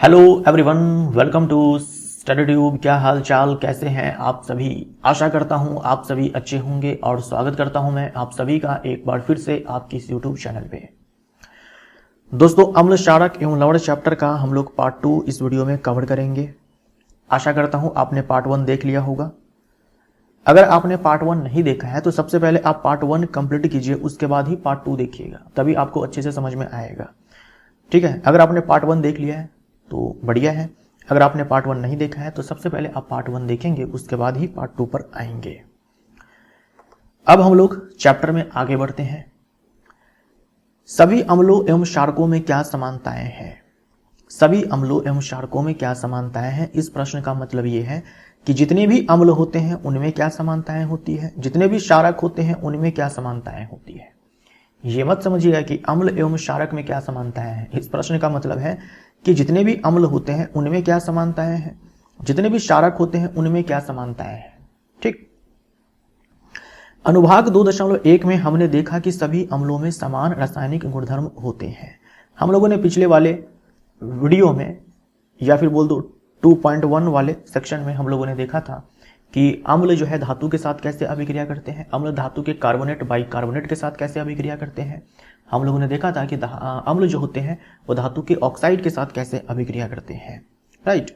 Hello everyone, welcome to Study Tube. क्या हाल चाल, कैसे हैं आप सभी। आशा करता हूं आप सभी अच्छे होंगे और स्वागत करता हूं मैं आप सभी का एक बार फिर से आपकी इस यूट्यूब चैनल पे। दोस्तों, अम्ल क्षारक एवं लवण चैप्टर का हम लोग पार्ट 2 इस वीडियो में कवर करेंगे। आशा करता हूं आपने पार्ट 1 देख लिया होगा। अगर आपने पार्ट 1 नहीं देखा है तो सबसे पहले आप पार्ट 1 कंप्लीट कीजिए, उसके बाद ही पार्ट 2 देखिएगा, तभी आपको अच्छे से समझ में आएगा। ठीक है, अगर आपने पार्ट 1 देख लिया है तो बढ़िया है। अगर आपने पार्ट 1 नहीं देखा है तो सबसे पहले आप पार्ट 1 देखेंगे, उसके बाद ही पार्ट 2 पर आएंगे। अब हम लोग चैप्टर में आगे बढ़ते हैं। सभी अम्लों एवं क्षारकों में क्या समानताएं हैं। सभी अम्लों एवं क्षारकों में क्या समानताएं हैं, इस प्रश्न का मतलब ये है कि जितने भी अम्ल होते हैं उनमें क्या समानताएं होती है, जितने भी क्षारक होते हैं उनमें क्या समानताएं होती है। ये मत समझिएगा कि अम्ल एवं क्षारक में क्या समानताएं हैं। इस प्रश्न का मतलब है कि जितने भी अम्ल होते हैं उनमें क्या समानताएं हैं, जितने भी क्षारक होते हैं उनमें क्या समानताएं हैं। ठीक। अनुभाग 2.1 में हमने देखा कि सभी अम्लों में समान रासायनिक गुणधर्म होते हैं। हम लोगों ने पिछले वाले वीडियो में या फिर बोल दो 2.1 वाले सेक्शन में हम लोगों ने देखा था कि अम्ल जो है धातु के साथ कैसे अभिक्रिया करते हैं, अम्ल धातु के कार्बोनेट बाइकार्बोनेट के साथ कैसे अभिक्रिया करते हैं। हम लोगों ने देखा था कि अम्ल जो होते हैं वो धातु के ऑक्साइड के साथ कैसे अभिक्रिया करते हैं। राइट।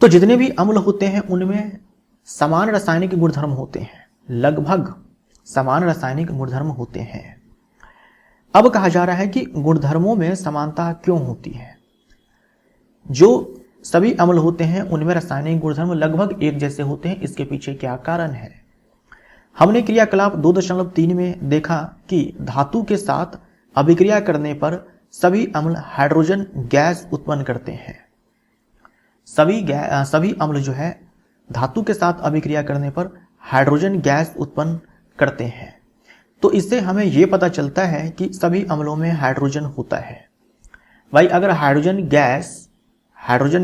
तो जितने भी अम्ल होते हैं उनमें समान रासायनिक गुणधर्म होते हैं, लगभग समान रासायनिक गुणधर्म होते हैं। अब कहा जा रहा है कि गुणधर्मों में समानता क्यों होती है। जो सभी अम्ल होते हैं उनमें रासायनिक गुणधर्म लगभग एक जैसे होते हैं, इसके पीछे क्या कारण है। हमने क्रियाकलाप 2.3 में देखा कि धातु के साथ अभिक्रिया करने पर सभी अम्ल हाइड्रोजन गैस उत्पन्न करते हैं। सभी अम्ल जो है धातु के साथ अभिक्रिया करने पर हाइड्रोजन गैस उत्पन्न करते हैं। तो इससे हमें यह पता चलता है कि सभी अम्लों में हाइड्रोजन होता है। भाई, अगर हाइड्रोजन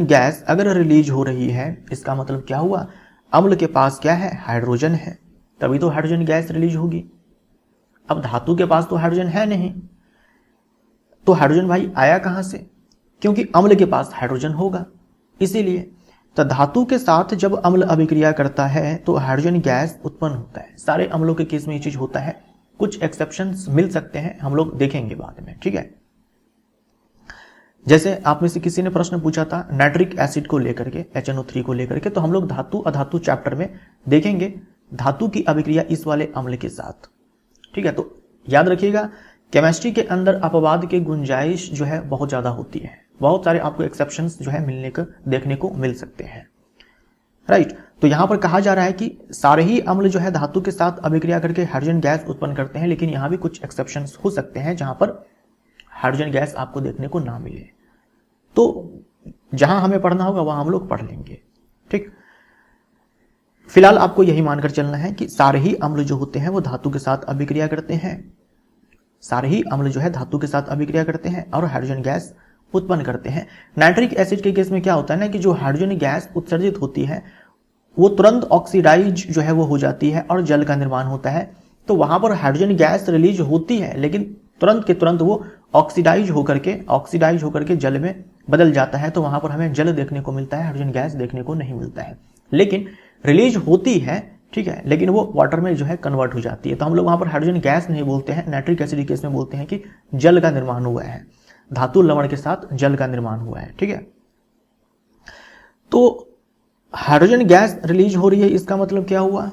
गैस अगर रिलीज हो रही है, इसका मतलब क्या हुआ, अम्ल के पास क्या है, हाइड्रोजन है, तभी तो हाइड्रोजन गैस रिलीज होगी। अब धातु के पास तो हाइड्रोजन है नहीं, तो हाइड्रोजन भाई आया कहां से, क्योंकि अम्ल के पास हाइड्रोजन होगा, इसीलिए। तो धातु के साथ जब अम्ल अभिक्रिया करता है तो हाइड्रोजन गैस उत्पन्न होता है। सारे अम्लों के केस में ये चीज होता है, कुछ एक्सेप्शंस मिल सकते हैं, हम लोग देखेंगे बाद में। ठीक है, जैसे आप में से किसी ने प्रश्न पूछा था नाइट्रिक एसिड को लेकर के, HNO3 को लेकर के, तो हम लोग धातु अधातु चैप्टर में देखेंगे धातु की अभिक्रिया इस वाले अम्ल के साथ। ठीक है, तो याद रखिएगा केमिस्ट्री के अंदर अपवाद के गुंजाइश जो है बहुत ज्यादा होती है, बहुत सारे आपको एक्सेप्शंस जो है मिलने को देखने को मिल सकते हैं। राइट। तो यहां पर कहा जा रहा है कि सारे ही अम्ल जो है धातु के साथ अभिक्रिया करके हाइड्रोजन गैस उत्पन्न करते हैं, लेकिन यहां भी कुछ एक्सेप्शंस हो सकते हैं जहां पर हाइड्रोजन गैस आपको देखने को ना मिले। तो जहां हमें पढ़ना होगा वहां हम लोग पढ़ लेंगे। ठीक, फिलहाल आपको यही मानकर चलना है कि सारे ही अम्ल जो होते हैं वो धातु के साथ अभिक्रिया करते हैं, सारे ही अम्ल जो है धातु के साथ अभिक्रिया करते हैं और हाइड्रोजन गैस उत्पन्न करते हैं। नाइट्रिक एसिड के केस में क्या होता है ना कि जो हाइड्रोजन गैस उत्सर्जित होती है वो तुरंत ऑक्सीडाइज जो है वो हो जाती है और जल का निर्माण होता है। तो वहां पर हाइड्रोजन गैस रिलीज होती है, लेकिन तुरंत के तुरंत वो ऑक्सीडाइज होकर के जल में बदल जाता है। तो वहां पर हमें जल देखने को मिलता है, हाइड्रोजन गैस देखने को नहीं मिलता है, लेकिन रिलीज होती है। ठीक है, लेकिन वो वाटर में जो है कन्वर्ट हो जाती है। तो हम लोग वहां पर हाइड्रोजन गैस नहीं बोलते हैं, नाइट्रिक एसिड केस में बोलते हैं कि जल का निर्माण हुआ है, धातु लवण के साथ जल का निर्माण हुआ है। ठीक है, तो हाइड्रोजन गैस रिलीज हो रही है, इसका मतलब क्या हुआ,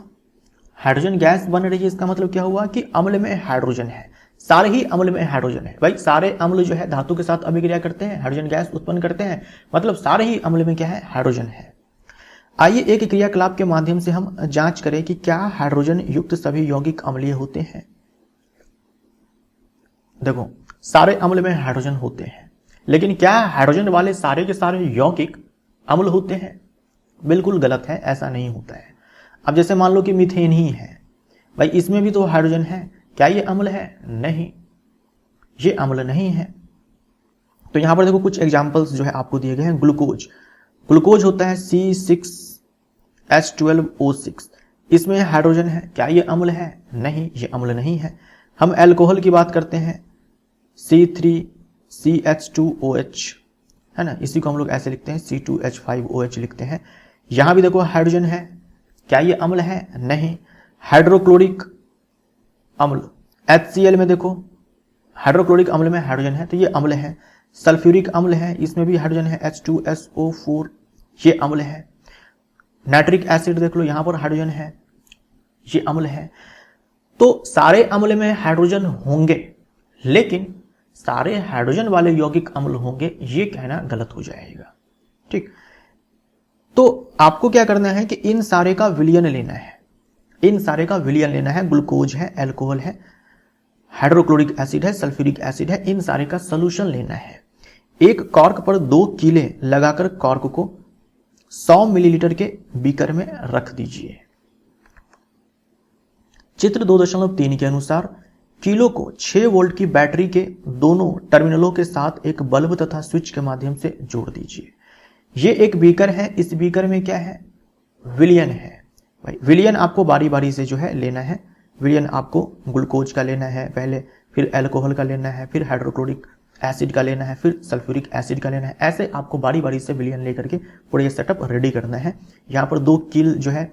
हाइड्रोजन गैस बन रही है, इसका मतलब क्या हुआ कि अम्ल में हाइड्रोजन है, सारे ही अम्ल में हाइड्रोजन है। भाई, सारे अम्ल जो है धातु के साथ अभिक्रिया करते हैं, हाइड्रोजन गैस उत्पन्न करते हैं, मतलब सारे ही अम्ल में क्या है, हाइड्रोजन है। आइए एक क्रियाकलाप के माध्यम से हम जांच करें कि क्या हाइड्रोजन युक्त सभी यौगिक अम्लीय होते हैं। देखो, सारे अम्ल में हाइड्रोजन होते हैं, लेकिन क्या हाइड्रोजन वाले सारे के सारे यौगिक अम्ल होते हैं? बिल्कुल गलत है, ऐसा नहीं होता है। अब जैसे मान लो कि मीथेन ही है, भाई इसमें भी तो हाइड्रोजन है, क्या ये अम्ल है? नहीं, ये अम्ल नहीं है। तो यहां पर देखो कुछ एग्जांपल्स जो है आपको दिए गए हैं। ग्लूकोज होता है C6H12O6, इसमें हाइड्रोजन है, क्या ये अम्ल है? नहीं, ये अम्ल नहीं है। हम अल्कोहल की बात करते हैं C3CH2OH, है ना, इसी को हम लोग ऐसे लिखते हैं C2H5OH लिखते हैं। यहां भी देखो हाइड्रोजन है, क्या ये अम्ल है? नहीं। हाइड्रोक्लोरिक अम्ल HCl में देखो हाइड्रोक्लोरिक अम्ल में हाइड्रोजन है तो ये अम्ल है। सल्फ्यूरिक अम्ल है, इसमें भी हाइड्रोजन है H2SO4, ये अम्ल है। नाइट्रिक एसिड देख लो, यहां पर हाइड्रोजन है, ये अम्ल है। तो सारे अम्ल में हाइड्रोजन होंगे, लेकिन सारे हाइड्रोजन वाले यौगिक अम्ल होंगे, ये कहना गलत हो जाएगा। ठीक, तो आपको क्या करना है कि इन सारे का विलयन लेना है, इन सारे का विलयन लेना है। ग्लूकोज है, अल्कोहल है, हाइड्रोक्लोरिक एसिड है, सल्फ्यूरिक एसिड है, इन सारे का सॉल्यूशन लेना है। एक कॉर्क पर 2 कीले लगाकर कॉर्क को 100 मिलीलीटर के बीकर में रख दीजिए। चित्र 2.3 के अनुसार कीलो को 6 वोल्ट की बैटरी के दोनों टर्मिनलों के साथ एक बल्ब तथा स्विच के माध्यम से जोड़ दीजिए। ये एक बीकर है, इस बीकर में क्या है? विलयन है। भाई विलयन आपको बारी बारी से जो है लेना है। विलयन आपको ग्लूकोज का लेना है पहले, फिर अल्कोहल का लेना है, फिर हाइड्रोक्लोरिक एसिड का लेना है, फिर सल्फ्यूरिक एसिड का लेना है। ऐसे आपको बारी बारी से विलयन लेकर के पूरा ये सेटअप रेडी करना है। यहाँ पर 2 कील जो है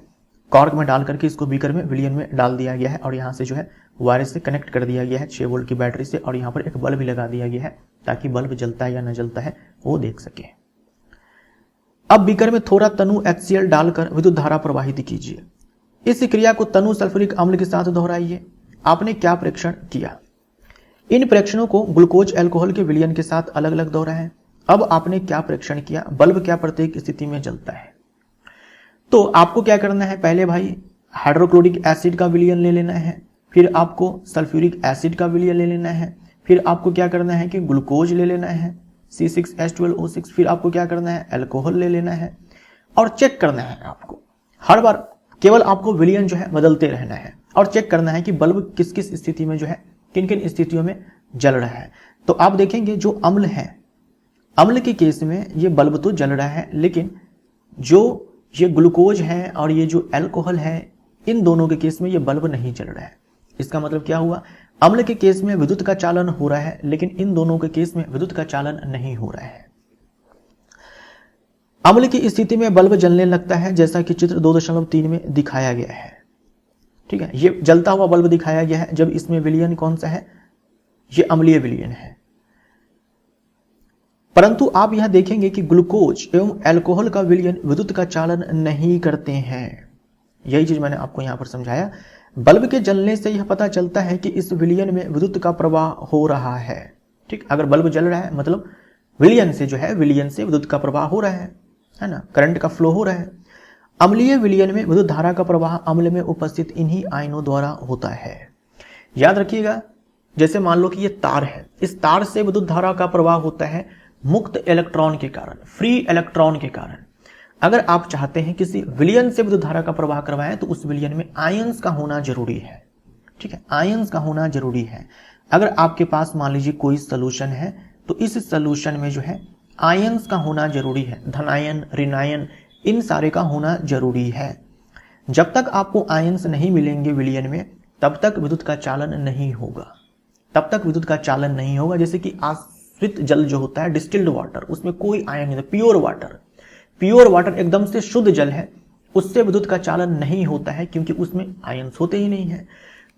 कॉर्क में डाल करके इसको बीकर में विलयन में डाल दिया गया है और यहाँ से जो है वायर से कनेक्ट कर दिया गया है 6 वोल्ट की बैटरी से, और यहाँ पर एक बल्ब भी लगा दिया गया है ताकि बल्ब जलता है या न जलता है वो देख सके। अब बीकर में थोड़ा तनु HCl डालकर विद्युत धारा प्रवाहित कीजिए। इस क्रिया को तनु सल्फ्यूरिक अम्ल के साथ दोहराइए। आपने क्या प्रेक्षण किया? इन प्रेक्षणों को ग्लूकोज अल्कोहल के विलयन के साथ अलग अलग दोहराएं। अब आपने क्या प्रेक्षण किया? बल्ब क्या प्रत्येक स्थिति में जलता है? तो आपको क्या करना है? पहले भाई हाइड्रोक्लोरिक एसिड का विलयन ले लेना है, फिर आपको सल्फ्यूरिक एसिड का विलयन ले लेना है, फिर आपको क्या करना है कि ग्लूकोज ले लेना है C6H12O6, फिर आपको क्या करना है? अल्कोहल ले लेना है और चेक करना है। आपको हर बार केवल आपको विलयन जो है बदलते रहना है और चेक करना है कि बल्ब किस किस स्थिति में जो है, किन किन स्थितियों में जल रहा है। तो आप देखेंगे जो अम्ल है, अम्ल के केस में ये बल्ब तो जल रहा है, लेकिन जो ये ग्लूकोज है और ये जो अल्कोहल है, इन दोनों के केस में ये बल्ब नहीं जल रहा है। इसका मतलब क्या हुआ? अम्ल के केस में विद्युत का चालन हो रहा है, लेकिन इन दोनों के केस में विद्युत का चालन नहीं हो रहा है। अम्ल की स्थिति में बल्ब जलने लगता है, जैसा कि चित्र 2.3 में दिखाया गया है। ठीक है, ये जलता हुआ बल्ब दिखाया गया है जब इसमें विलयन कौन सा है? ये अम्लीय विलयन है। परंतु आप यहां देखेंगे कि ग्लूकोज एवं अल्कोहल का विलयन विद्युत का चालन नहीं करते हैं। यही चीज मैंने आपको यहां पर समझाया। बल्ब के जलने से यह पता चलता है कि इस विलयन में विद्युत का प्रवाह हो रहा है। ठीक, अगर बल्ब जल रहा है मतलब विलयन से जो है, विलयन से विद्युत का प्रवाह हो रहा है ना, करंट का फ्लो हो रहा है। अम्लीय विलयन में विद्युत धारा का प्रवाह अम्ल में उपस्थित इन्हीं आयनों द्वारा होता है। याद रखिएगा, जैसे मान लो कि ये तार है, इस तार से विद्युत धारा का प्रवाह होता है मुक्त इलेक्ट्रॉन के कारण, फ्री इलेक्ट्रॉन के कारण। अगर आप चाहते हैं किसी विलयन से विद्युत धारा का प्रवाह करवाएं तो उस विलयन में आयंस का होना जरूरी है। ठीक है, आयंस का होना जरूरी है। अगर आपके पास मान लीजिए कोई सोल्यूशन है तो इस सोल्यूशन में जो है आयंस का होना जरूरी है, धनायन, ऋणायन, इन सारे का होना जरूरी है। जब तक आपको आयंस नहीं मिलेंगे विलयन में, तब तक विद्युत का चालन नहीं होगा, तब तक विद्युत का चालन नहीं होगा। जैसे कि आश्रित जल जो होता है, डिस्टिल्ड वाटर, उसमें कोई आयन नहीं, प्योर वाटर, प्योर वाटर एकदम से शुद्ध जल है, उससे विद्युत का चालन नहीं होता है क्योंकि उसमें आयंस होते ही नहीं है।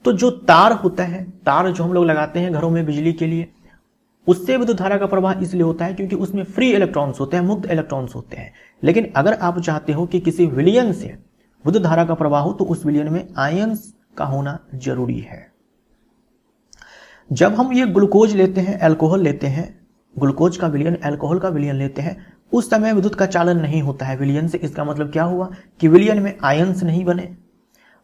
तो जो तार होता है, तार जो हम लोग लगाते हैं घरों में बिजली के लिए, उससे विद्युत धारा का प्रवाह इसलिए होता है क्योंकि उसमें फ्री इलेक्ट्रॉन्स होते हैं, मुक्त इलेक्ट्रॉन्स होते हैं। लेकिन अगर आप चाहते हो कि किसी विलयन से विद्युत धारा का प्रवाह हो तो उस विलयन में आयंस का होना जरूरी है। जब हम ये ग्लूकोज लेते हैं, अल्कोहल लेते हैं, ग्लूकोज का विलयन अल्कोहल का विलयन लेते हैं, उस समय विद्युत का चालन नहीं होता है विलयन से। इसका मतलब क्या हुआ कि विलयन में आयंस नहीं बने।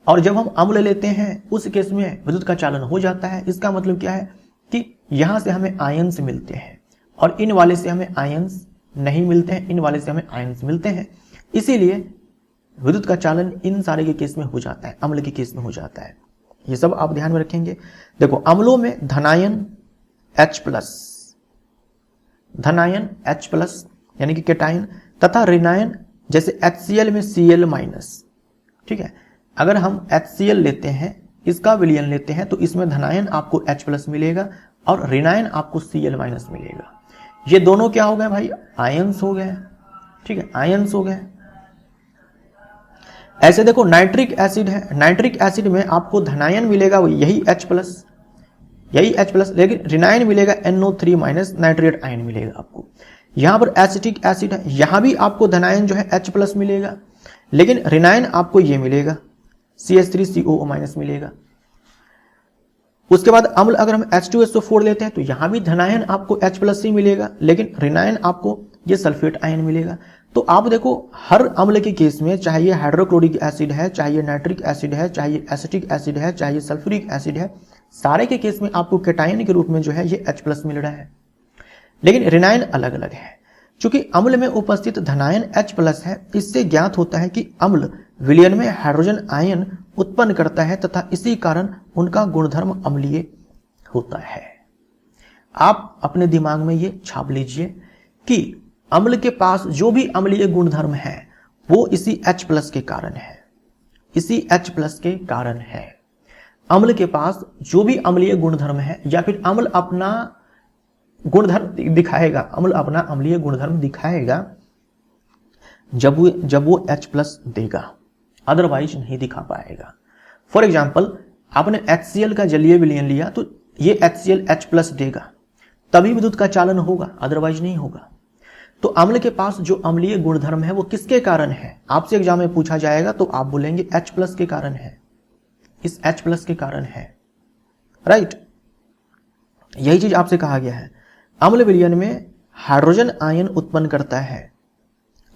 और जब हम अम्ल लेते हैं उस केस में विद्युत का चालन हो जाता है। इसका मतलब क्या है कि यहां से हमें आयंस मिलते हैं और इन वाले से हमें आयंस नहीं मिलते हैं, इन वाले से हमें आयंस मिलते हैं। इसीलिए विद्युत का चालन इन सारे के केस में हो जाता है, अम्ल के केस में हो जाता है। ये सब आप ध्यान में रखेंगे। देखो, अम्लों में धनायन H+, धनायन H+ यानी कि केटायन, तथा ऋणायन जैसे HCl में Cl-। ठीक है, अगर हम HCl लेते हैं, इसका विलयन लेते हैं, तो इसमें धनायन आपको H+ मिलेगा और ऋणायन आपको Cl- मिलेगा। ये दोनों क्या हो गए भाई, आयंस हो गए, ठीक है, आयंस हो गए। ऐसे देखो नाइट्रिक एसिड है, नाइट्रिक एसिड में आपको धनायन मिलेगा यही H+, यही H+, लेकिन रिनायन मिलेगा NO3 माइनस, नाइट्रेट आयन मिलेगा आपको। यहां पर एसिटिक एसिड है, यहां भी आपको धनायन जो है H+ मिलेगा, लेकिन रिनायन आपको ये मिलेगा CH3COO माइनस मिलेगा। उसके बाद अम्ल अगर हम H2SO4 लेते हैं तो यहां भी धनायन आपको H+ ही मिलेगा, लेकिन रिनायन आपको ये सल्फेट आयन मिलेगा। तो आप देखो हर अम्ल के केस में, चाहे ये हाइड्रोक्लोरिक एसिड है, चाहे ये नाइट्रिक एसिड है, चाहे ये एसिटिक एसिड है, चाहे ये सल्फ्यूरिक एसिड है, सारे के केस में आपको कैटायन के रूप में जो है ये H+ मिल रहा है, लेकिन रिनायन अलग अलग है। चूंकि अम्ल में उपस्थित धनायन H+ है, इससे ज्ञात होता है कि अम्ल विलयन में हाइड्रोजन आयन उत्पन्न करता है तथा इसी कारण उनका गुणधर्म अम्लीय होता है। आप अपने दिमाग में ये छाप लीजिए कि अम्ल के पास जो भी अम्लीय गुणधर्म है वो इसी H+ के कारण है, इसी H+ के कारण है। अम्ल के पास जो भी अम्लीय गुणधर्म है, या फिर अम्ल अपना गुणधर्म दिखाएगा, अम्ल अपना अम्लीय गुणधर्म दिखाएगा जब वो H+ देगा, अदरवाइज नहीं दिखा पाएगा। फॉर एग्जाम्पल आपने HCl का जलीय विलयन लिया तो ये HCl H+ देगा, तभी विद्युत का चालन होगा, अदरवाइज नहीं होगा। तो अम्ल के पास जो अम्लीय गुणधर्म है वो किसके कारण है, आपसे एग्जाम में पूछा जाएगा तो आप बोलेंगे H+ के कारण है, इस H+ के कारण है, राइट। यही चीज आपसे कहा गया है। अम्ल विलयन में हाइड्रोजन आयन उत्पन्न करता है,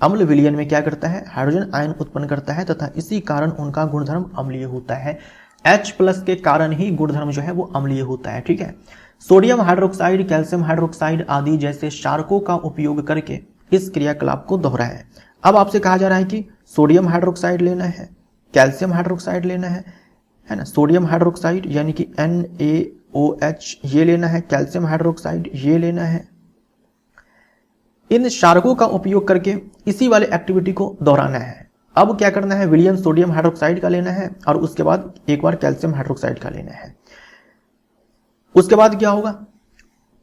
अम्ल विलयन में क्या करता है, हाइड्रोजन आयन उत्पन्न करता है तथा इसी कारण उनका गुणधर्म अम्लीय होता है। H+ के कारण ही गुणधर्म जो है वो अम्लीय होता है, ठीक है। सोडियम हाइड्रोक्साइड, कैल्शियम हाइड्रोक्साइड आदि जैसे क्षारकों का उपयोग करके इस क्रियाकलाप को दोहराएं। अब आपसे कहा जा रहा है कि सोडियम हाइड्रोक्साइड लेना है, कैल्शियम हाइड्रोक्साइड लेना है ना, सोडियम हाइड्रोक्साइड यानी कि NaOH ये लेना है, कैल्शियम हाइड्रोक्साइड ये लेना है। इन क्षारकों का उपयोग करके इसी वाले एक्टिविटी को दोहराना है। अब क्या करना है, विलयन सोडियम हाइड्रोक्साइड का लेना है और उसके बाद एक बार कैल्शियम हाइड्रोक्साइड का लेना है। उसके बाद क्या होगा,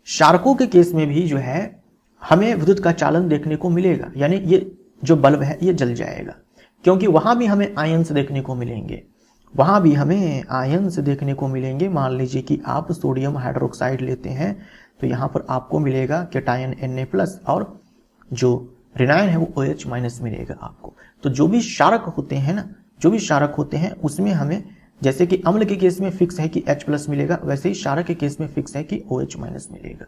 क्षारकों के केस में भी जो है हमें विद्युत का चालन देखने को मिलेगा, यानी ये जो बल्ब है ये जल जाएगा, क्योंकि वहां भी हमें आयंस देखने को मिलेंगे, वहां भी हमें आयंस देखने को मिलेंगे। मान लीजिए कि आप सोडियम हाइड्रोक्साइड लेते हैं तो यहां पर आपको मिलेगा कैटायन Na+ और जो रिनायन है वो OH- मिलेगा आपको। तो जो भी क्षारक होते हैं ना, जो भी क्षारक होते हैं उसमें हमें, जैसे कि अम्ल के केस में फिक्स है कि H+ मिलेगा, वैसे ही क्षारक के केस में फिक्स है कि OH- मिलेगा।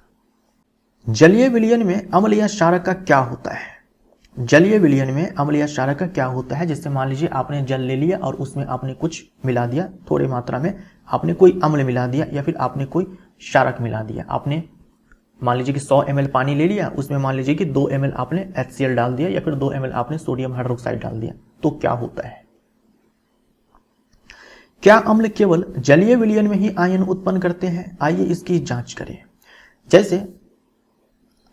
जलीय विलयन में अम्ल या क्षारक का क्या होता है, जलीय विलयन में अम्ल या क्षारक का क्या होता है। जैसे मान लीजिए आपने जल ले लिया और उसमें आपने कुछ मिला दिया, थोड़ी मात्रा में आपने कोई अम्ल मिला दिया या फिर आपने कोई क्षारक मिला दिया। आपने मान लीजिए कि 100 ml पानी ले लिया, उसमें मान लीजिए कि 2 ml आपने HCl डाल दिया या फिर 2 ml आपने सोडियम हाइड्रोक्साइड डाल दिया, तो क्या होता है। क्या अम्ल केवल जलीय विलयन में ही आयन उत्पन्न करते हैं, आइए इसकी जांच करें। जैसे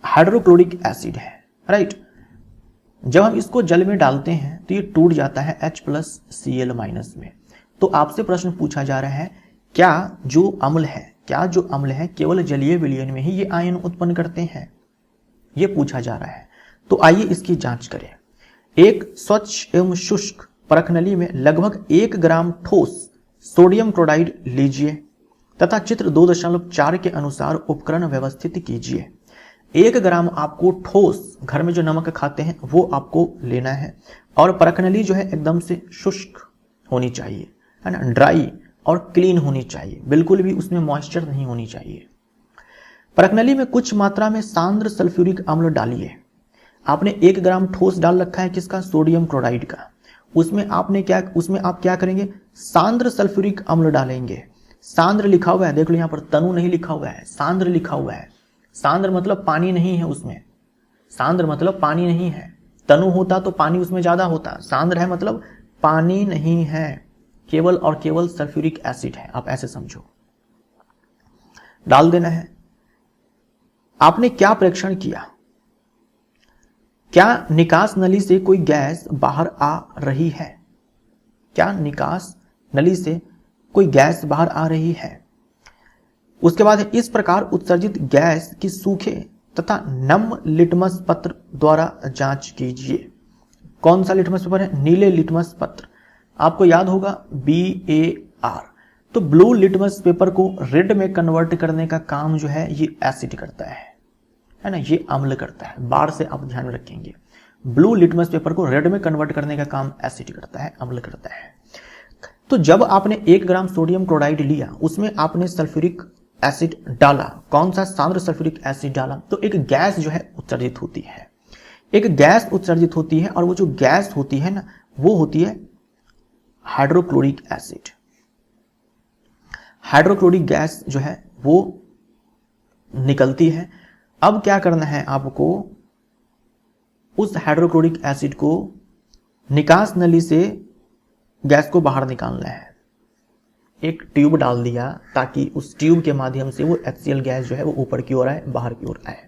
हाइड्रोक्लोरिक एसिड है, राइट, जब हम इसको जल में डालते हैं तो ये टूट जाता है H+Cl- में। तो आपसे प्रश्न पूछा जा रहा है, क्या जो अम्ल है केवल जलीय विलयन में ही ये आयन उत्पन्न करते हैं, ये पूछा जा रहा है। तो आइए इसकी जांच करें। एक स्वच्छ एवं शुष्क परख नली में लगभग 1 ग्राम ठोस सोडियम क्लोराइड लीजिए तथा चित्र 2.4 के अनुसार उपकरण व्यवस्थित कीजिए। 1 ग्राम आपको ठोस, घर में जो नमक खाते हैं वो आपको लेना है, और परख नली जो है एकदम से शुष्क होनी चाहिए, है ना, ड्राई और क्लीन होनी चाहिए, बिल्कुल भी उसमें मॉइस्चर नहीं होनी चाहिए। परख नली में कुछ मात्रा में सांद्र सल्फ्यूरिक अम्ल डालिए। आपने 1 ग्राम ठोस डाल रखा है किसका, सोडियम क्लोराइड का। उसमें आप क्या करेंगे, सांद्र सल्फ्यूरिक अम्ल डालेंगे। सांद्र लिखा हुआ है, देख लो यहाँ पर तनु नहीं लिखा हुआ है, सांद्र लिखा हुआ है। सांद्र मतलब पानी नहीं है उसमें, सांद्र मतलब पानी नहीं है। तनु होता तो पानी उसमें ज्यादा होता, सांद्र है मतलब पानी नहीं है, केवल और केवल सल्फ्यूरिक एसिड है, आप ऐसे समझो। डाल देना है। आपने क्या परीक्षण किया, क्या निकास नली से कोई गैस बाहर आ रही है, क्या निकास नली से कोई गैस बाहर आ रही है। उसके बाद इस प्रकार उत्सर्जित गैस की सूखे तथा नम लिटमस पत्र द्वारा जांच कीजिए। कौन सा लिटमस पेपर है? नीले लिटमस पत्र। आपको याद होगा BAR। तो ब्लू लिटमस पेपर को रेड में कन्वर्ट करने का काम जो है ये एसिड करता है ना, ये अम्ल करता है। बार से आप ध्यान रखेंगे, ब्लू लिटमस पेपर को रेड में कन्वर्ट करने का काम एसिड करता है, अम्ल करता है। तो जब आपने 1 ग्राम सोडियम क्लोराइड लिया, उसमें आपने सल्फ्यूरिक एसिड डाला। कौन सा? सांद्र सल्फ्यूरिक एसिड डाला। तो एक गैस जो है उत्सर्जित होती है, एक गैस उत्सर्जित होती है, और वो जो गैस होती है ना, वो होती है हाइड्रोक्लोरिक एसिड। हाइड्रोक्लोरिक गैस जो है वो निकलती है। अब क्या करना है आपको? उस हाइड्रोक्लोरिक एसिड को निकास नली से गैस को बाहर निकालना है। एक ट्यूब डाल दिया ताकि उस ट्यूब के माध्यम से वो HCl गैस जो है वो ऊपर की ओर आए, बाहर की ओर आए।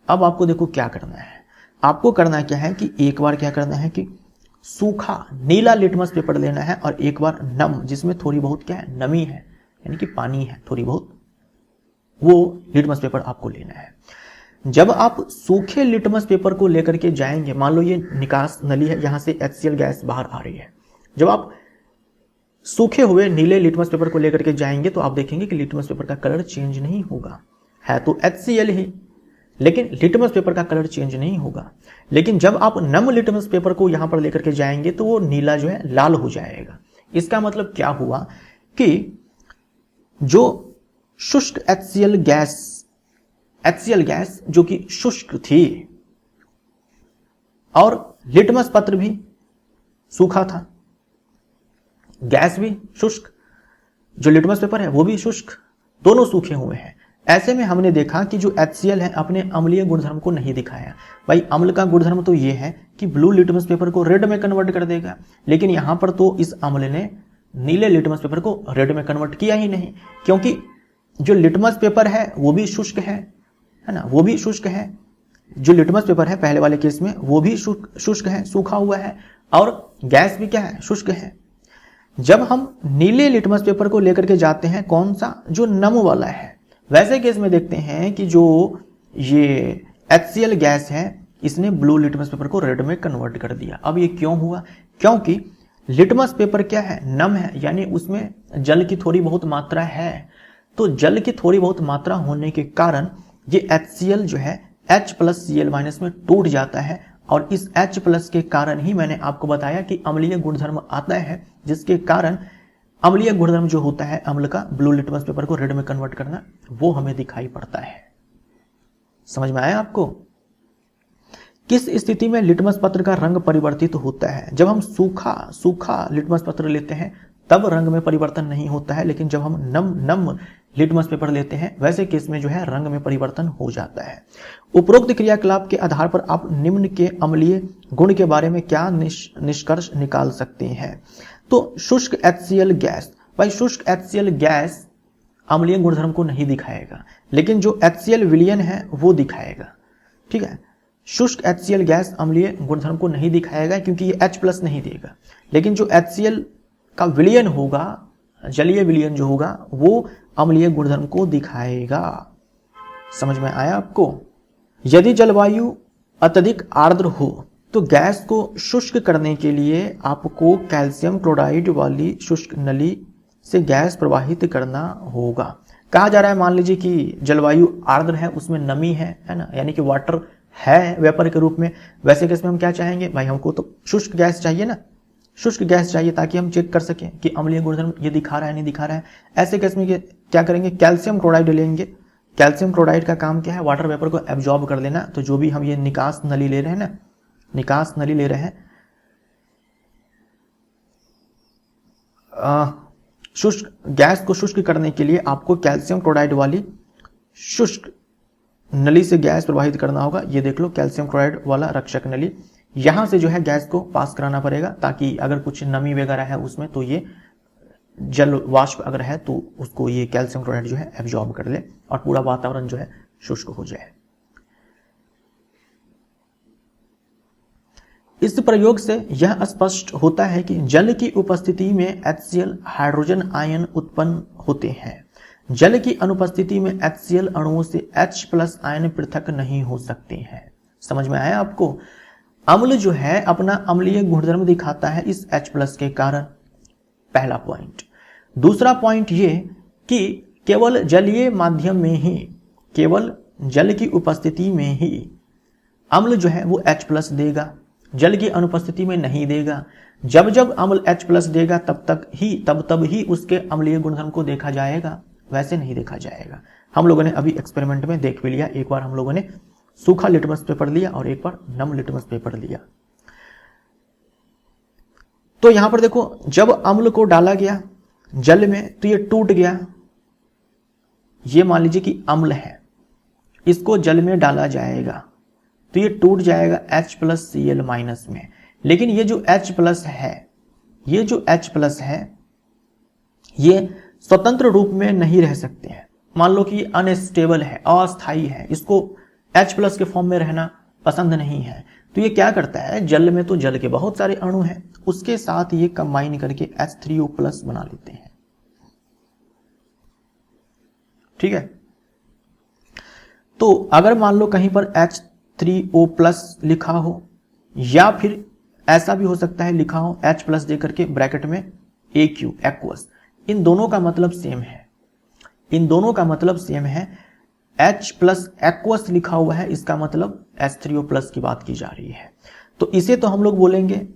अब आपको देखो क्या करना है। आपको करना क्या है कि एक बार क्या करना है कि सूखा नीला लिटमस पेपर लेना है, और एक बार नम, जिसमें थोड़ी बहुत क्या है, नमी है, यानी कि पानी है थोड़ी बहुत, वो लिटमस पेपर आपको लेना है। जब आप सूखे लिटमस पेपर को लेकर के जाएंगे, मान लो ये निकास नली है, यहां से HCl गैस बाहर आ रही है। जब आप सूखे हुए नीले लिटमस पेपर को लेकर के जाएंगे तो आप देखेंगे कि लिटमस पेपर का कलर चेंज नहीं होगा, है तो HCl ही, लेकिन लिटमस पेपर का कलर चेंज नहीं होगा। लेकिन जब आप नम लिटमस पेपर को यहां पर लेकर के जाएंगे तो वो नीला जो है लाल हो जाएगा। इसका मतलब क्या हुआ कि जो शुष्क HCl गैस जो कि शुष्क थी, और लिटमस पत्र भी सूखा था, गैस भी शुष्क, जो लिटमस पेपर है वो भी शुष्क, दोनों सूखे हुए हैं। ऐसे में हमने देखा कि जो HCl है अपने अम्लीय गुणधर्म को नहीं दिखाया। भाई अम्ल का गुणधर्म तो ये है कि ब्लू लिटमस पेपर को रेड में कन्वर्ट कर देगा, लेकिन यहां पर तो इस अम्ल ने नीले लिटमस पेपर को रेड में कन्वर्ट किया ही नहीं, क्योंकि जो लिटमस पेपर है वो भी शुष्क है ना, वो भी शुष्क है। जो लिटमस पेपर है पहले वाले केस में वो भी शुष्क है, सूखा हुआ है, और गैस भी क्या है, शुष्क है। जब हम नीले लिटमस पेपर को लेकर के जाते हैं, कौन सा? जो नम वाला है, वैसे केस में देखते हैं कि जो ये HCl गैस है इसने ब्लू लिटमस पेपर को रेड में कन्वर्ट कर दिया। अब ये क्यों हुआ? क्योंकि लिटमस पेपर क्या है, नम है, यानी उसमें जल की थोड़ी बहुत मात्रा है। तो जल की थोड़ी बहुत मात्रा होने के कारण ये HCl जो है H+Cl- में टूट जाता है, और इस H+ के कारण ही मैंने आपको बताया कि अम्लीय गुणधर्म आता है, जिसके कारण अम्लीय गुणधर्म जो होता है अम्ल का, ब्लू लिटमस पेपर को रेड में कन्वर्ट करना, वो हमें दिखाई पड़ता है। समझ में आया आपको? किस स्थिति में लिटमस पत्र का रंग परिवर्तित होता है? जब हम सूखा लिटमस पत्र लेते हैं तब रंग में परिवर्तन नहीं होता है, लेकिन जब हम नम लिटमस पेपर लेते हैं वैसे केस में जो है रंग में परिवर्तन हो जाता है। उपरोक्त क्रियाकलाप के आधार पर आप निम्न के अम्लीय गुण के बारे में क्या निष्कर्ष निकाल सकते हैं? तो शुष्क HCl गैस, भाई शुष्क HCl गैस अम्लीय गुणधर्म को नहीं दिखाएगा, लेकिन जो HCl विलयन है वो दिखाएगा। ठीक है, शुष्क HCl गैस अम्लीय गुणधर्म को नहीं दिखाएगा क्योंकि ये H+ नहीं देगा, लेकिन जो HCl का विलयन होगा, जलीय विलयन जो होगा, वो अम्लीय गुणधर्म को दिखाएगा। समझ में आया आपको? यदि जलवायु अत्यधिक आर्द्र हो तो गैस को शुष्क करने के लिए आपको कैल्शियम क्लोराइड वाली शुष्क नली से गैस प्रवाहित करना होगा। कहा जा रहा है, मान लीजिए कि जलवायु आर्द्र है, उसमें नमी है ना, यानी कि वाटर है वेपर के रूप में। वैसे केस में हम क्या चाहेंगे? भाई हमको तो शुष्क गैस चाहिए ना, शुष्क गैस चाहिए ताकि हम चेक कर सकें कि अम्लीय गुणधर्म ये दिखा रहा है नहीं दिखा रहा है। ऐसे केस में क्या करेंगे? कैल्शियम क्लोराइड लेंगे। कैल्शियम क्लोराइड का काम क्या है? वाटर वेपर को एब्जॉर्ब कर लेना। तो जो भी हम ये निकास नली ले रहे हैं ना, निकास नली ले रहे हैं, शुष्क गैस को शुष्क करने के लिए आपको कैल्शियम क्लोराइड वाली शुष्क नली से गैस प्रवाहित करना होगा। ये देख लो, कैल्शियम क्लोराइड वाला रक्षक नली, यहां से जो है गैस को पास कराना पड़ेगा, ताकि अगर कुछ नमी वगैरह है उसमें तो ये जल वाष्प अगर है तो उसको ये कैल्शियम क्लोराइड जो है एब्जॉर्ब कर ले और पूरा वातावरण जो है शुष्क हो जाए। इस प्रयोग से यह स्पष्ट होता है कि जल की उपस्थिति में HCl हाइड्रोजन आयन उत्पन्न होते हैं। जल की अनुपस्थिति में HCl अणुओं से H+ आयन पृथक नहीं हो सकते हैं। समझ में आया आपको? अम्ल जो है अपना अम्लीय गुणधर्म दिखाता है इस H+ के कारण, पहला पॉइंट। दूसरा पॉइंट ये कि केवल जलीय माध्यम में ही, केवल जल की उपस्थिति में ही अम्ल जो है वो H+ देगा, जल की अनुपस्थिति में नहीं देगा। जब जब अम्ल H+ देगा तब ही उसके अम्लीय गुणधर्म को देखा जाएगा, वैसे नहीं देखा जाएगा। हम लोगों ने अभी एक्सपेरिमेंट में देख भी लिया, एक बार हम लोगों ने सूखा लिटमस पेपर लिया और एक बार नम लिटमस पेपर लिया। तो यहां पर देखो, जब अम्ल को डाला गया जल में तो ये टूट गया। ये मान लीजिए कि अम्ल है, इसको जल में डाला जाएगा तो ये टूट जाएगा H+Cl- में। लेकिन ये जो H+ है, ये जो H+ है ये स्वतंत्र रूप में नहीं रह सकते हैं। मान लो कि अनस्टेबल है, अस्थायी है, इसको H+ के फॉर्म में रहना पसंद नहीं है, तो ये क्या करता है, जल में तो जल के बहुत सारे अणु हैं, उसके साथ ये कंबाइन करके H3O+ बना लेते हैं। ठीक है, तो अगर मान लो कहीं पर H3O+ लिखा हो, या फिर ऐसा भी हो सकता है लिखा हो H+ दे करके ब्रैकेट में AQ एक्वस, इन दोनों का मतलब सेम है, इन दोनों का मतलब सेम है। H+ एक्वस लिखा हुआ है, इसका मतलब H3O+ की बात की जा रही है। तो इसे तो हम लोग बोलेंगे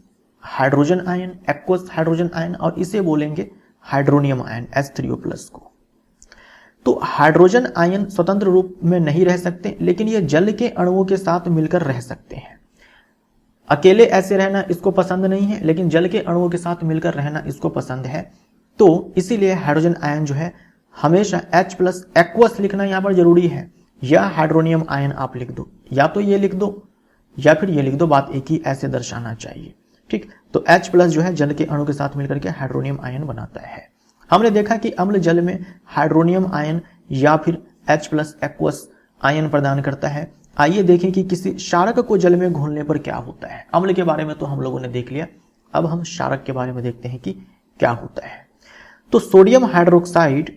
hydrogen ion, aqueous hydrogen ion, और इसे बोलेंगे हाइड्रोनियम आयन H3O+ को। तो हाइड्रोजन आयन स्वतंत्र रूप में नहीं रह सकते, लेकिन ये जल के अणुओं के साथ मिलकर रह सकते हैं। अकेले ऐसे रहना इसको पसंद नहीं है, लेकिन जल के अणुओं के साथ मिलकर रहना इसको पसंद है। तो इसीलिए हाइड्रोजन आयन जो है हमेशा H+ एक्वस लिखना यहां पर जरूरी है, या हाइड्रोनियम आयन आप लिख दो, या तो ये लिख दो या फिर ये लिख दो, बात एक ही, ऐसे दर्शाना चाहिए। ठीक, तो H+ जो है जल के अणु के साथ मिलकर के हाइड्रोनियम आयन बनाता है। हमने देखा कि अम्ल जल में हाइड्रोनियम आयन या फिर H+ एक्वस आयन प्रदान करता है। आइए देखें कि किसी क्षारक को जल में घोलने पर क्या होता है। अम्ल के बारे में तो हम लोगों ने देख लिया, अब हम क्षारक के बारे में देखते हैं कि क्या होता है। तो सोडियम हाइड्रोक्साइड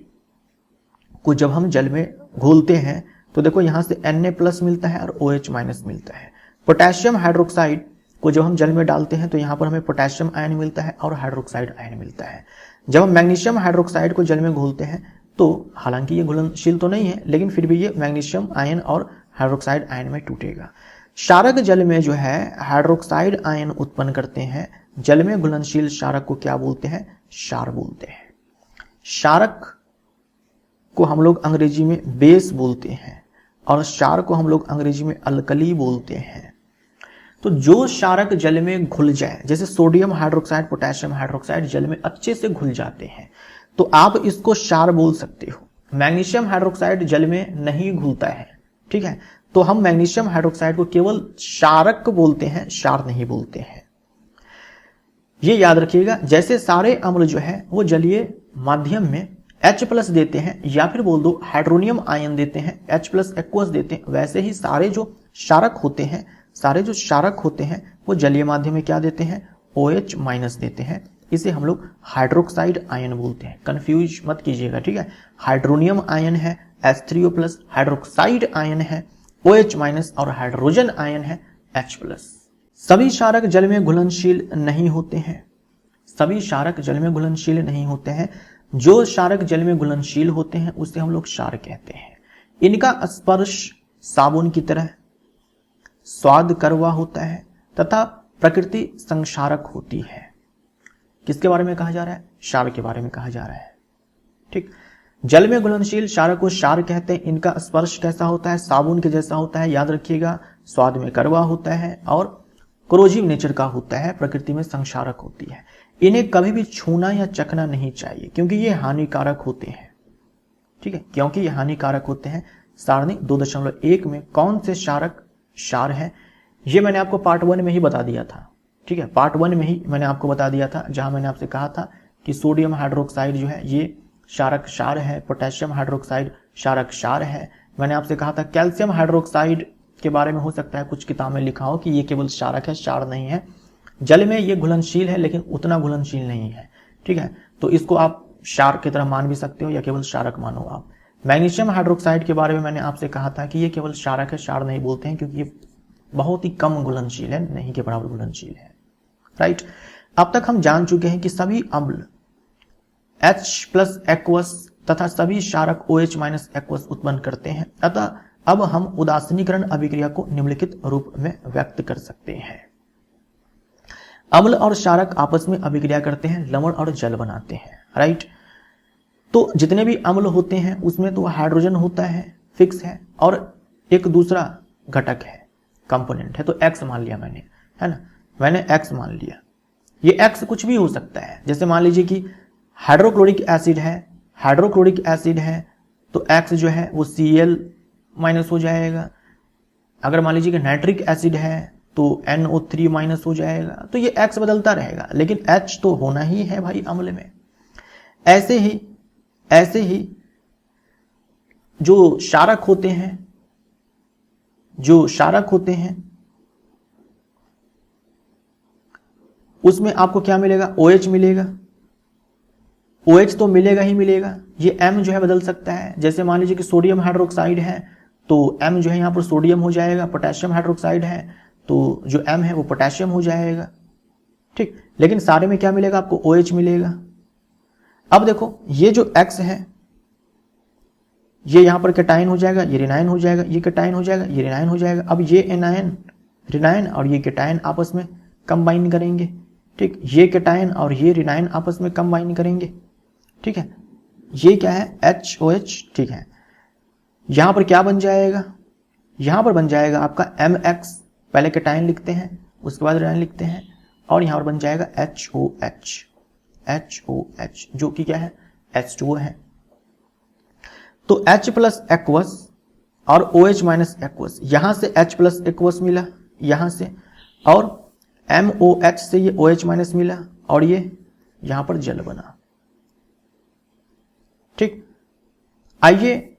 को जब हम जल में घोलते हैं तो देखो यहां से Na+ मिलता है और OH- मिलता है। पोटेशियम हाइड्रोक्साइड को जब हम जल में डालते हैं तो यहां पर हमें पोटेशियम आयन मिलता है और हाइड्रोक्साइड आयन मिलता है। जब हम मैग्नीशियम हाइड्रोक्साइड को जल में घोलते हैं तो हालांकि ये घुलनशील तो नहीं है, लेकिन फिर भी ये मैग्नीशियम आयन और हाइड्रोक्साइड आयन में टूटेगा। क्षारक जल में जो है हाइड्रोक्साइड आयन उत्पन्न करते हैं। जल में घुलनशील क्षारक को क्या बोलते हैं, क्षार बोलते हैं। क्षारक को हम लोग अंग्रेजी में बेस बोलते हैं और क्षार को हम लोग अंग्रेजी में अल्कली बोलते हैं। तो जो क्षारक जल में घुल जाए, जैसे सोडियम हाइड्रोक्साइड, पोटेशियम हाइड्रोक्साइड जल में अच्छे से घुल जाते हैं, तो आप इसको क्षार बोल सकते हो। मैग्नीशियम हाइड्रोक्साइड जल में नहीं घुलता है, ठीक है, तो हम मैग्नीशियम हाइड्रोक्साइड को केवल क्षारक बोलते हैं, क्षार नहीं बोलते हैं। ये याद रखिएगा, जैसे सारे अम्ल जो है वो जलीय माध्यम में H+ देते हैं, या फिर बोल दो हाइड्रोनियम आयन देते हैं, H+ एक्वस देते हैं, वैसे ही सारे जो क्षारक होते हैं, सारे जो क्षारक होते हैं वो जलीय माध्यम में क्या देते हैं, OH- देते हैं। इसे हम लोग हाइड्रोक्साइड आयन बोलते हैं, कंफ्यूज मत कीजिएगा, ठीक है। हाइड्रोनियम आयन है H3O+, हाइड्रोक्साइड आयन है OH- और हाइड्रोजन आयन है H+। सभी क्षारक जल में घुलनशील नहीं होते हैं, सभी क्षारक जल में घुलनशील नहीं होते हैं। जो क्षारक जल में घुलनशील होते हैं उसे हम लोग क्षार कहते हैं। इनका स्पर्श साबुन की तरह, स्वाद कड़वा होता है तथा प्रकृति संक्षारक होती है। किसके बारे में कहा जा रहा है, क्षार के बारे में कहा जा रहा है, ठीक। जल में घुलनशील क्षारक को क्षार कहते हैं। इनका स्पर्श कैसा होता है, साबुन के जैसा होता है, याद रखिएगा, स्वाद में कड़वा होता है और कोरोजिव नेचर का होता है, प्रकृति में संक्षारक होती है। इन्हें कभी भी छूना या चखना नहीं चाहिए क्योंकि ये हानिकारक होते हैं, ठीक है, क्योंकि ये हानिकारक होते हैं। सारणी 2.1 में कौन से क्षारक क्षार है, ये मैंने आपको पार्ट 1 में ही बता दिया था, ठीक है, पार्ट 1 में ही मैंने आपको बता दिया था, जहां मैंने आपसे कहा था कि सोडियम हाइड्रोक्साइड जो है ये क्षारक क्षार है, पोटेशियम हाइड्रोक्साइड क्षारक क्षार है। मैंने आपसे कहा था कैल्शियम हाइड्रोक्साइड के बारे में हो सकता है कुछ किताब में लिखा हो कि ये केवल क्षारक है, क्षार नहीं है। जल में ये घुलनशील है लेकिन उतना घुलनशील नहीं है, ठीक है, तो इसको आप क्षार की तरह मान भी सकते हो या केवल क्षारक मानो आप। मैग्नीशियम हाइड्रोक्साइड के बारे में मैंने आपसे कहा था कि ये केवल क्षारक है, क्षार नहीं बोलते हैं क्योंकि ये बहुत ही कम घुलनशील है, नहीं के बराबर घुलनशील है। राइट, अब तक हम जान चुके हैं कि सभी अम्ल H+ एक्वस तथा सभी क्षारक OH- एक्वस उत्पन्न करते हैं। अतः अब हम उदासीनीकरण अभिक्रिया को निम्नलिखित रूप में व्यक्त कर सकते हैं। अम्ल और क्षारक आपस में अभिक्रिया करते हैं, लवण और जल बनाते हैं। राइट, तो जितने भी अम्ल होते हैं उसमें तो हाइड्रोजन होता है, फिक्स है, और एक दूसरा घटक है, कंपोनेंट है, तो X मान लिया मैंने, है ना, मैंने X मान लिया। ये X कुछ भी हो सकता है, जैसे मान लीजिए कि हाइड्रोक्लोरिक एसिड है, हाइड्रोक्लोरिक एसिड है तो X जो है वो Cl- हो जाएगा। अगर मान लीजिए कि नाइट्रिक एसिड है तो NO3- हो जाएगा। तो ये X बदलता रहेगा, लेकिन H तो होना ही है भाई अम्ल में। ऐसे ही जो क्षारक होते हैं उसमें आपको क्या मिलेगा, OH मिलेगा। OH तो मिलेगा ही मिलेगा। ये M जो है बदल सकता है, जैसे मान लीजिए कि सोडियम हाइड्रोक्साइड है तो M जो है यहाँ पर सोडियम हो जाएगा, पोटेशियम हाइड्रोक्साइड है तो जो M है वो पोटेशियम हो जाएगा। ठीक, लेकिन सारे में क्या मिलेगा आपको, OH मिलेगा। अब देखो ये जो X है ये यहाँ पर कैटायन हो जाएगा, ये रिनायन हो जाएगा, ये कैटायन हो जाएगा, ये रिनायन हो जाएगा। अब ये एनायन, रिनायन और ये कैटायन आपस में कंबाइन करेंगे। ठीक, ये कैटायन और ये रिनायन आपस में कंबाइन करेंगे। ठीक है, ये क्या है, HOH। ठीक है, यहां पर क्या बन जाएगा, यहां पर बन जाएगा आपका MX, पहले कैटायन लिखते हैं उसके बाद रिनायन लिखते हैं, और यहां पर बन जाएगा HOH, जो कि क्या है, H2O है। तो H+ एक्वस और OH- एक्वस, यहां से H+ एक्वस मिला यहां से, और MOH से ये OH- मिला, और ये यहां पर जल बना। ठीक, आइए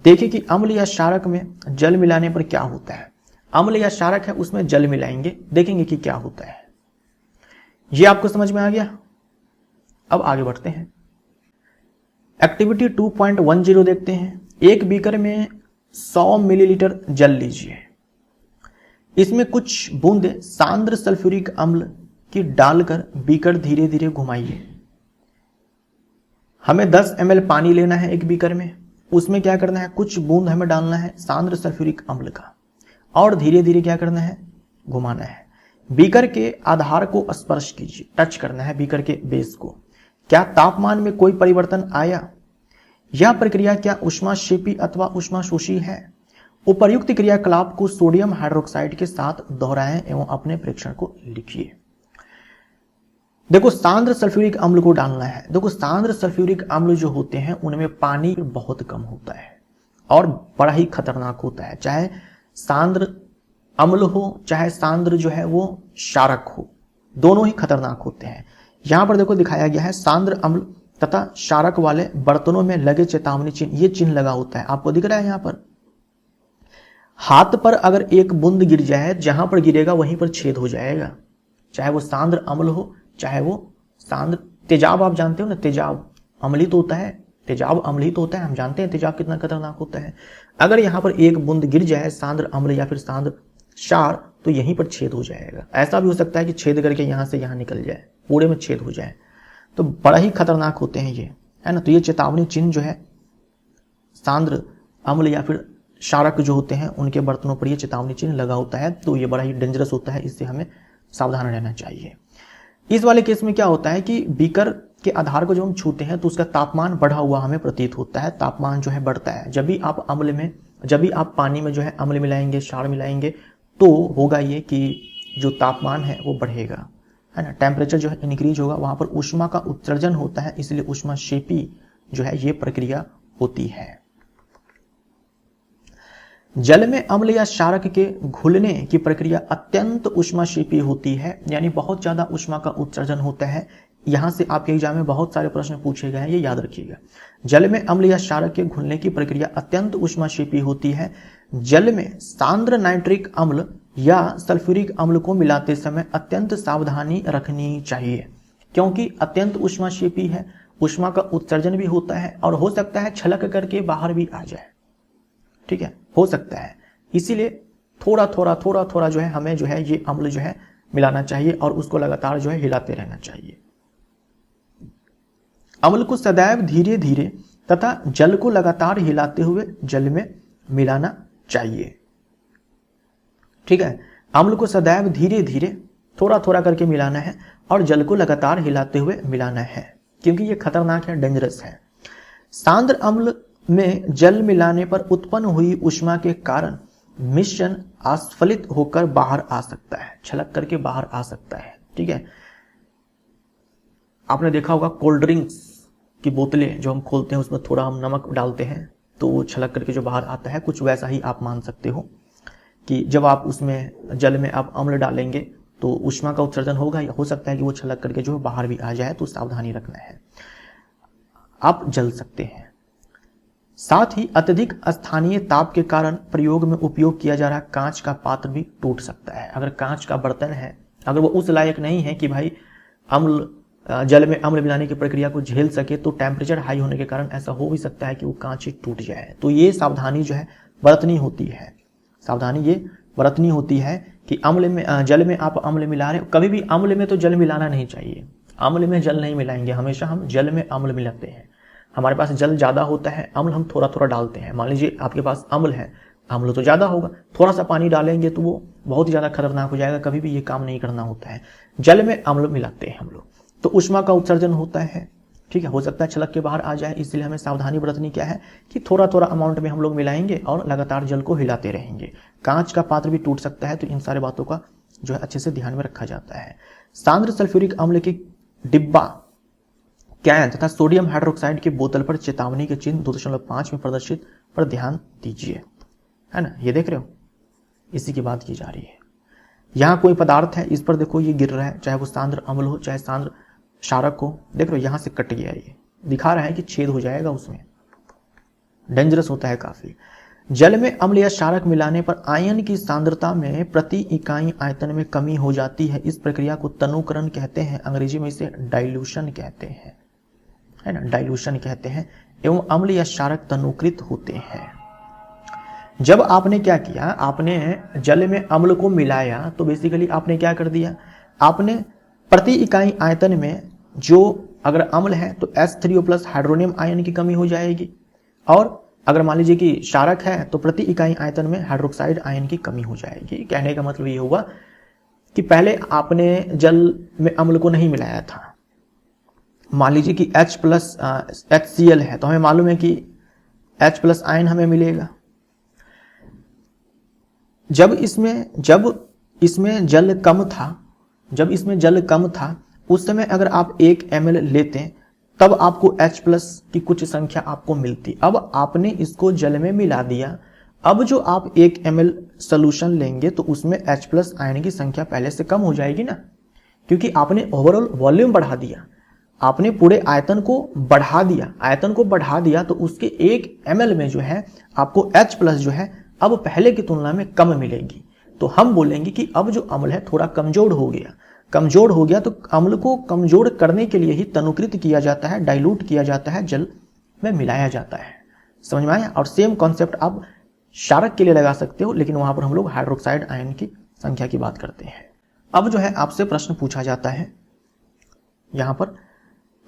देखें कि अम्ल या क्षारक में जल मिलाने पर क्या होता है। अम्ल या क्षारक है उसमें जल मिलाएंगे, देखेंगे कि क्या होता है। ये आपको समझ में आ गया। अब आगे बढ़ते हैं, एक्टिविटी 2.10 देखते हैं। एक बीकर में 100 मिलीलीटर जल लीजिए, इसमें कुछ बूंदे सांद्र सल्फ्यूरिक अम्ल की डालकर बीकर धीरे धीरे घुमाइए। हमें 10 ml पानी लेना है एक बीकर में, उसमें क्या करना है, कुछ बूंद हमें डालना है सांद्र सल्फ्यूरिक अम्ल का, और धीरे धीरे क्या करना है, घुमाना है। बीकर के आधार को स्पर्श कीजिए, टच करना है बीकर के बेस को। क्या तापमान में कोई परिवर्तन आया? यह प्रक्रिया क्या ऊष्माक्षेपी अथवा ऊष्माशोषी है? उपर्युक्त क्रियाकलाप को सोडियम हाइड्रोक्साइड के साथ दोहराएं एवं अपने प्रेक्षण को लिखिए। देखो सांद्र सल्फ्यूरिक अम्ल को डालना है। देखो सांद्र सल्फ्यूरिक अम्ल जो होते हैं उनमें पानी बहुत कम होता है और बड़ा ही खतरनाक होता है, चाहे सांद्र अम्ल हो चाहे सांद्र जो है वो क्षारक हो, दोनों ही खतरनाक होते हैं। यहां पर देखो दिखाया गया है सांद्र अम्ल तथा क्षारक वाले बर्तनों में लगे चेतावनी चिन्ह, ये चिन्ह लगा होता है, आपको दिख रहा है। यहां पर हाथ पर अगर एक बूंद गिर जाए, जहां पर गिरेगा वहीं पर छेद हो जाएगा, चाहे वो सांद्र अम्ल हो चाहे वो सांद्र तेजाब। आप जानते हो ना, तेजाब अम्ली तो होता है, तेजाब अम्ली तो होता है, हम जानते हैं तेजाब कितना खतरनाक होता है। अगर यहां पर एक बूंद गिर जाए सांद्र अम्ल या फिर सांद्र क्षार, तो यहीं पर छेद हो जाएगा। ऐसा भी हो सकता है कि छेद करके यहां से यहां निकल जाए, पूरे में छेद हो जाए, तो बड़ा ही खतरनाक होते हैं ये, है ना। तो ये चेतावनी चिन्ह जो है सांद्र अम्ल या फिर क्षारक जो होते हैं उनके बर्तनों पर ये चेतावनी चिन्ह लगा होता है, तो ये बड़ा ही डेंजरस होता है, इससे हमें सावधान रहना चाहिए। इस वाले केस में क्या होता है कि बीकर के आधार को जब हम छूते हैं तो उसका तापमान बढ़ा हुआ हमें प्रतीत होता है, तापमान जो है बढ़ता है। जब भी आप अम्ल में, जब भी आप पानी में जो है अम्ल मिलाएंगे, क्षार मिलाएंगे, तो होगा ये कि जो तापमान है वो बढ़ेगा, है ना, टेम्परेचर जो है इंक्रीज होगा, वहां पर ऊष्मा का उत्सर्जन होता है, इसलिए ऊष्माक्षेपी जो है ये प्रक्रिया होती है। जल में अम्ल या क्षारक के घुलने की प्रक्रिया अत्यंत ऊष्माक्षेपी होती है, यानी बहुत ज्यादा ऊष्मा का उत्सर्जन होता है। यहां से आपके एग्जाम में बहुत सारे प्रश्न पूछे गए हैं, ये याद रखिएगा। जल में अम्ल या क्षारक के घुलने की प्रक्रिया अत्यंत ऊष्माक्षेपी होती है। जल में सांद्र नाइट्रिक अम्ल या सल्फ्यूरिक अम्ल को मिलाते समय अत्यंत सावधानी रखनी चाहिए, क्योंकि अत्यंत ऊष्माक्षेपी है, ऊष्मा का उत्सर्जन भी होता है और हो सकता है छलक करके बाहर भी आ जाए। ठीक है, हो सकता है। इसीलिए थोड़ा थोड़ा जो है हमें जो है ये अम्ल जो है मिलाना चाहिए और उसको लगातार जो है हिलाते रहना चाहिए। अम्ल को सदैव धीरे धीरे तथा जल को लगातार हिलाते हुए जल में मिलाना चाहिए। ठीक है, अम्ल को सदैव धीरे धीरे थोड़ा थोड़ा करके मिलाना है और जल को लगातार हिलाते हुए मिलाना है, क्योंकि ये खतरनाक है, डेंजरस है। सांद्र अम्ल में जल मिलाने पर उत्पन्न हुई ऊष्मा के कारण मिश्रण अस्फलित होकर बाहर आ सकता है, छलक करके बाहर आ सकता है। ठीक है, आपने देखा होगा कोल्ड ड्रिंक्स की बोतलें जो हम खोलते हैं उसमें थोड़ा हम नमक डालते हैं तो वो छलक करके जो बाहर आता है, कुछ वैसा ही आप मान सकते हो कि जब आप उसमें जल में आप अम्ल डालेंगे तो ऊष्मा का उत्सर्जन होगा, या हो सकता है कि वो छलक करके जो बाहर भी आ जाए, तो सावधानी रखना है, आप जल सकते हैं। साथ ही अत्यधिक स्थानीय ताप के कारण प्रयोग में उपयोग किया जा रहा कांच का पात्र भी टूट सकता है। अगर कांच का बर्तन है, अगर वो उस लायक नहीं है कि भाई जल में अम्ल मिलाने की प्रक्रिया को झेल सके, तो टेम्परेचर हाई होने के कारण ऐसा हो भी सकता है कि वो कांच ही टूट जाए। तो ये सावधानी जो है बरतनी होती है, सावधानी ये बरतनी होती है कि जल में आप अम्ल मिला रहे हो। कभी भी अम्ल में तो जल मिलाना नहीं चाहिए, अम्ल में जल नहीं मिलाएंगे, हमेशा हम जल में अम्ल मिलाते हैं। हमारे पास जल ज़्यादा होता है, अम्ल हम थोड़ा थोड़ा डालते हैं। मान लीजिए आपके पास अम्ल है, अम्ल तो ज़्यादा होगा, थोड़ा सा पानी डालेंगे तो वो बहुत ही ज़्यादा खतरनाक हो जाएगा। कभी भी ये काम नहीं करना होता है। जल में अम्ल मिलाते हैं हम लोग, तो ऊष्मा का उत्सर्जन होता है। ठीक है, हो सकता है छलक के बाहर आ जाए, इसलिए हमें सावधानी बरतनी क्या है कि थोड़ा थोड़ा अमाउंट में हम लोग मिलाएंगे और लगातार जल को हिलाते रहेंगे। कांच का पात्र भी टूट सकता है, तो इन सारे बातों का जो है अच्छे से ध्यान में रखा जाता है। सांद्र सल्फ्यूरिक अम्ल के डिब्बा, कैन तथा सोडियम हाइड्रोक्साइड के बोतल पर चेतावनी के चिन्ह 2.5 में प्रदर्शित पर ध्यान दीजिए, है ना, ये देख रहे हो, इसी की बात की जा रही है। यहाँ कोई पदार्थ है, इस पर देखो ये गिर रहा है, चाहे वो सांद्र अम्ल हो चाहे सांद्र क्षारक हो। देख रहे हो यहाँ से कट गया, ये दिखा रहा है कि छेद हो जाएगा उसमें, डेंजरस होता है काफी। जल में अम्ल या क्षारक मिलाने पर आयन की सांद्रता में प्रति इकाई आयतन में कमी हो जाती है। इस प्रक्रिया को तनुकरण कहते हैं, अंग्रेजी में इसे डाइल्यूशन कहते हैं, है ना, डाइल्यूशन कहते हैं। एवं अम्ल या क्षारक तनुकृत होते हैं। जब आपने क्या किया, आपने जल में अम्ल को मिलाया तो बेसिकली आपने क्या कर दिया, आपने प्रति इकाई आयतन में जो अगर अम्ल है तो H3O+ हाइड्रोनियम आयन की कमी हो जाएगी, और अगर मान लीजिए कि क्षारक है तो प्रति इकाई आयतन में हाइड्रोक्साइड आयन की कमी हो जाएगी। कहने का मतलब ये हुआ कि पहले आपने जल में अम्ल को नहीं मिलाया था। मान लीजिए कि HCl है, तो हमें मालूम है कि H+ आयन हमें मिलेगा। जब इसमें जल कम था, उस समय अगर आप 1 ml लेते तब आपको H+ की कुछ संख्या आपको मिलती। अब आपने इसको जल में मिला दिया, अब जो आप 1 ml सोल्यूशन लेंगे तो उसमें H+ आयन की संख्या पहले से कम हो जाएगी ना, क्योंकि आपने ओवरऑल वॉल्यूम बढ़ा दिया, आपने पूरे आयतन को बढ़ा दिया, तो उसके 1 ml में जो है आपको H+ जो है अब पहले की तुलना में कम मिलेगी। तो हम बोलेंगे कि अब जो अम्ल है थोड़ा कमजोर हो गया, तो अम्ल को कमजोर करने के लिए ही तनुकृत किया जाता है, डाइल्यूट किया जाता है, जल में मिलाया जाता है। समझ में आया? और सेम कॉन्सेप्ट आप क्षारक के लिए लगा सकते हो, लेकिन वहां पर हम लोग हाइड्रोक्साइड आयन की संख्या की बात करते हैं। अब जो है आपसे प्रश्न पूछा जाता है, यहां पर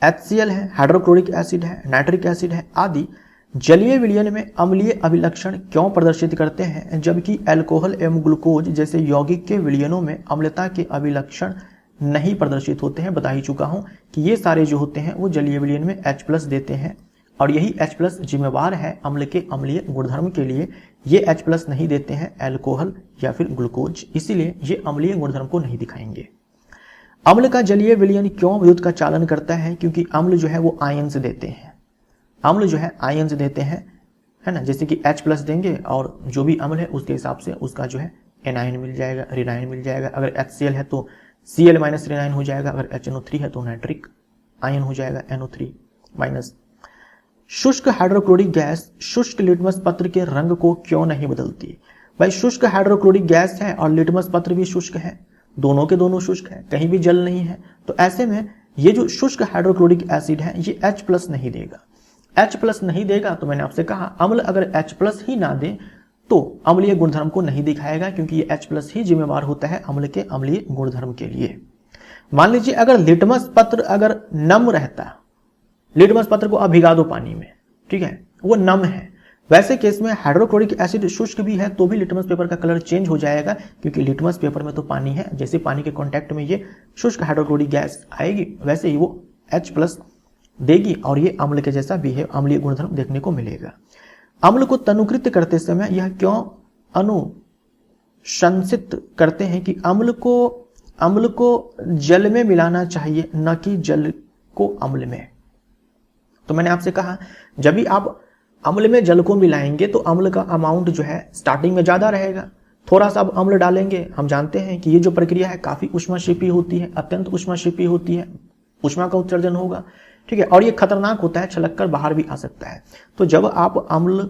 HCl है, हाइड्रोक्लोरिक एसिड है, नाइट्रिक एसिड है आदि जलीय विलयन में अम्लीय अभिलक्षण क्यों प्रदर्शित करते हैं, जबकि अल्कोहल एवं ग्लूकोज जैसे यौगिक के विलयनों में अम्लता के अभिलक्षण नहीं प्रदर्शित होते हैं। बता ही चुका हूं कि ये सारे जो होते हैं वो जलीय विलयन में H+ देते हैं, और यही H+ जिम्मेवार है अम्ल के अम्लीय गुणधर्म के लिए। ये H+ नहीं देते हैं अल्कोहल या फिर ग्लूकोज, इसीलिए ये अम्लीय गुणधर्म को नहीं दिखाएंगे। अम्ल का जलीय विलयन क्यों विद्युत का चालन करता है, क्योंकि अम्ल जो है वो आयन्स देते हैं, है ना, जैसे कि H+ देंगे और जो भी अम्ल है उसके हिसाब से उसका जो है एनायन मिल जाएगा, रिनायन मिल जाएगा। अगर HCl है तो Cl- रिनायन हो जाएगा, अगर HNO3 है तो नाइट्रिक आयन हो जाएगा, NO3-। शुष्क हाइड्रोक्लोरिक गैस शुष्क लिटमस पत्र के रंग को क्यों नहीं बदलती? भाई शुष्क हाइड्रोक्लोरिक गैस है और लिटमस पत्र भी शुष्क है, दोनों के दोनों शुष्क है, कहीं भी जल नहीं है, तो ऐसे में ये जो शुष्क हाइड्रोक्लोरिक एसिड है ये H+ नहीं देगा। H+ नहीं देगा तो मैंने आपसे कहा अम्ल अगर H+ ही ना दे तो अम्लीय गुणधर्म को नहीं दिखाएगा, क्योंकि ये H+ ही जिम्मेवार होता है अम्ल के अम्लीय गुणधर्म के लिए। मान लीजिए अगर लिटमस पत्र अगर नम रहता, लिटमस पत्र को आप भिगा दो पानी में, ठीक है, वो नम है, वैसे केस में हाइड्रोक्लोरिक एसिड शुष्क भी है तो भी लिटमस पेपर का कलर चेंज हो जाएगा, क्योंकि लिटमस पेपर में तो पानी है, जैसे पानी के कांटेक्ट में ये शुष्क हाइड्रोक्लोरिक गैस आएगी वैसे ही वो H+ देगी और ये अम्ल के जैसा बिहेव, अम्लीय गुणधर्म देखने को मिलेगा। अम्ल को तनुकृत करते समय यह क्यों अनुशंसित करते हैं कि अम्ल को जल में मिलाना चाहिए, न कि जल को अम्ल में। तो मैंने आपसे कहा जब भी आप अम्ल में जल को मिलाएंगे तो अम्ल का अमाउंट जो है स्टार्टिंग में ज़्यादा रहेगा, थोड़ा सा आप अम्ल डालेंगे। हम जानते हैं कि ये जो प्रक्रिया है काफ़ी ऊष्माक्षेपी होती है, अत्यंत ऊष्माक्षेपी होती है, ऊष्मा का उत्सर्जन होगा, ठीक है, और ये खतरनाक होता है, छलक कर बाहर भी आ सकता है। तो जब आप अम्ल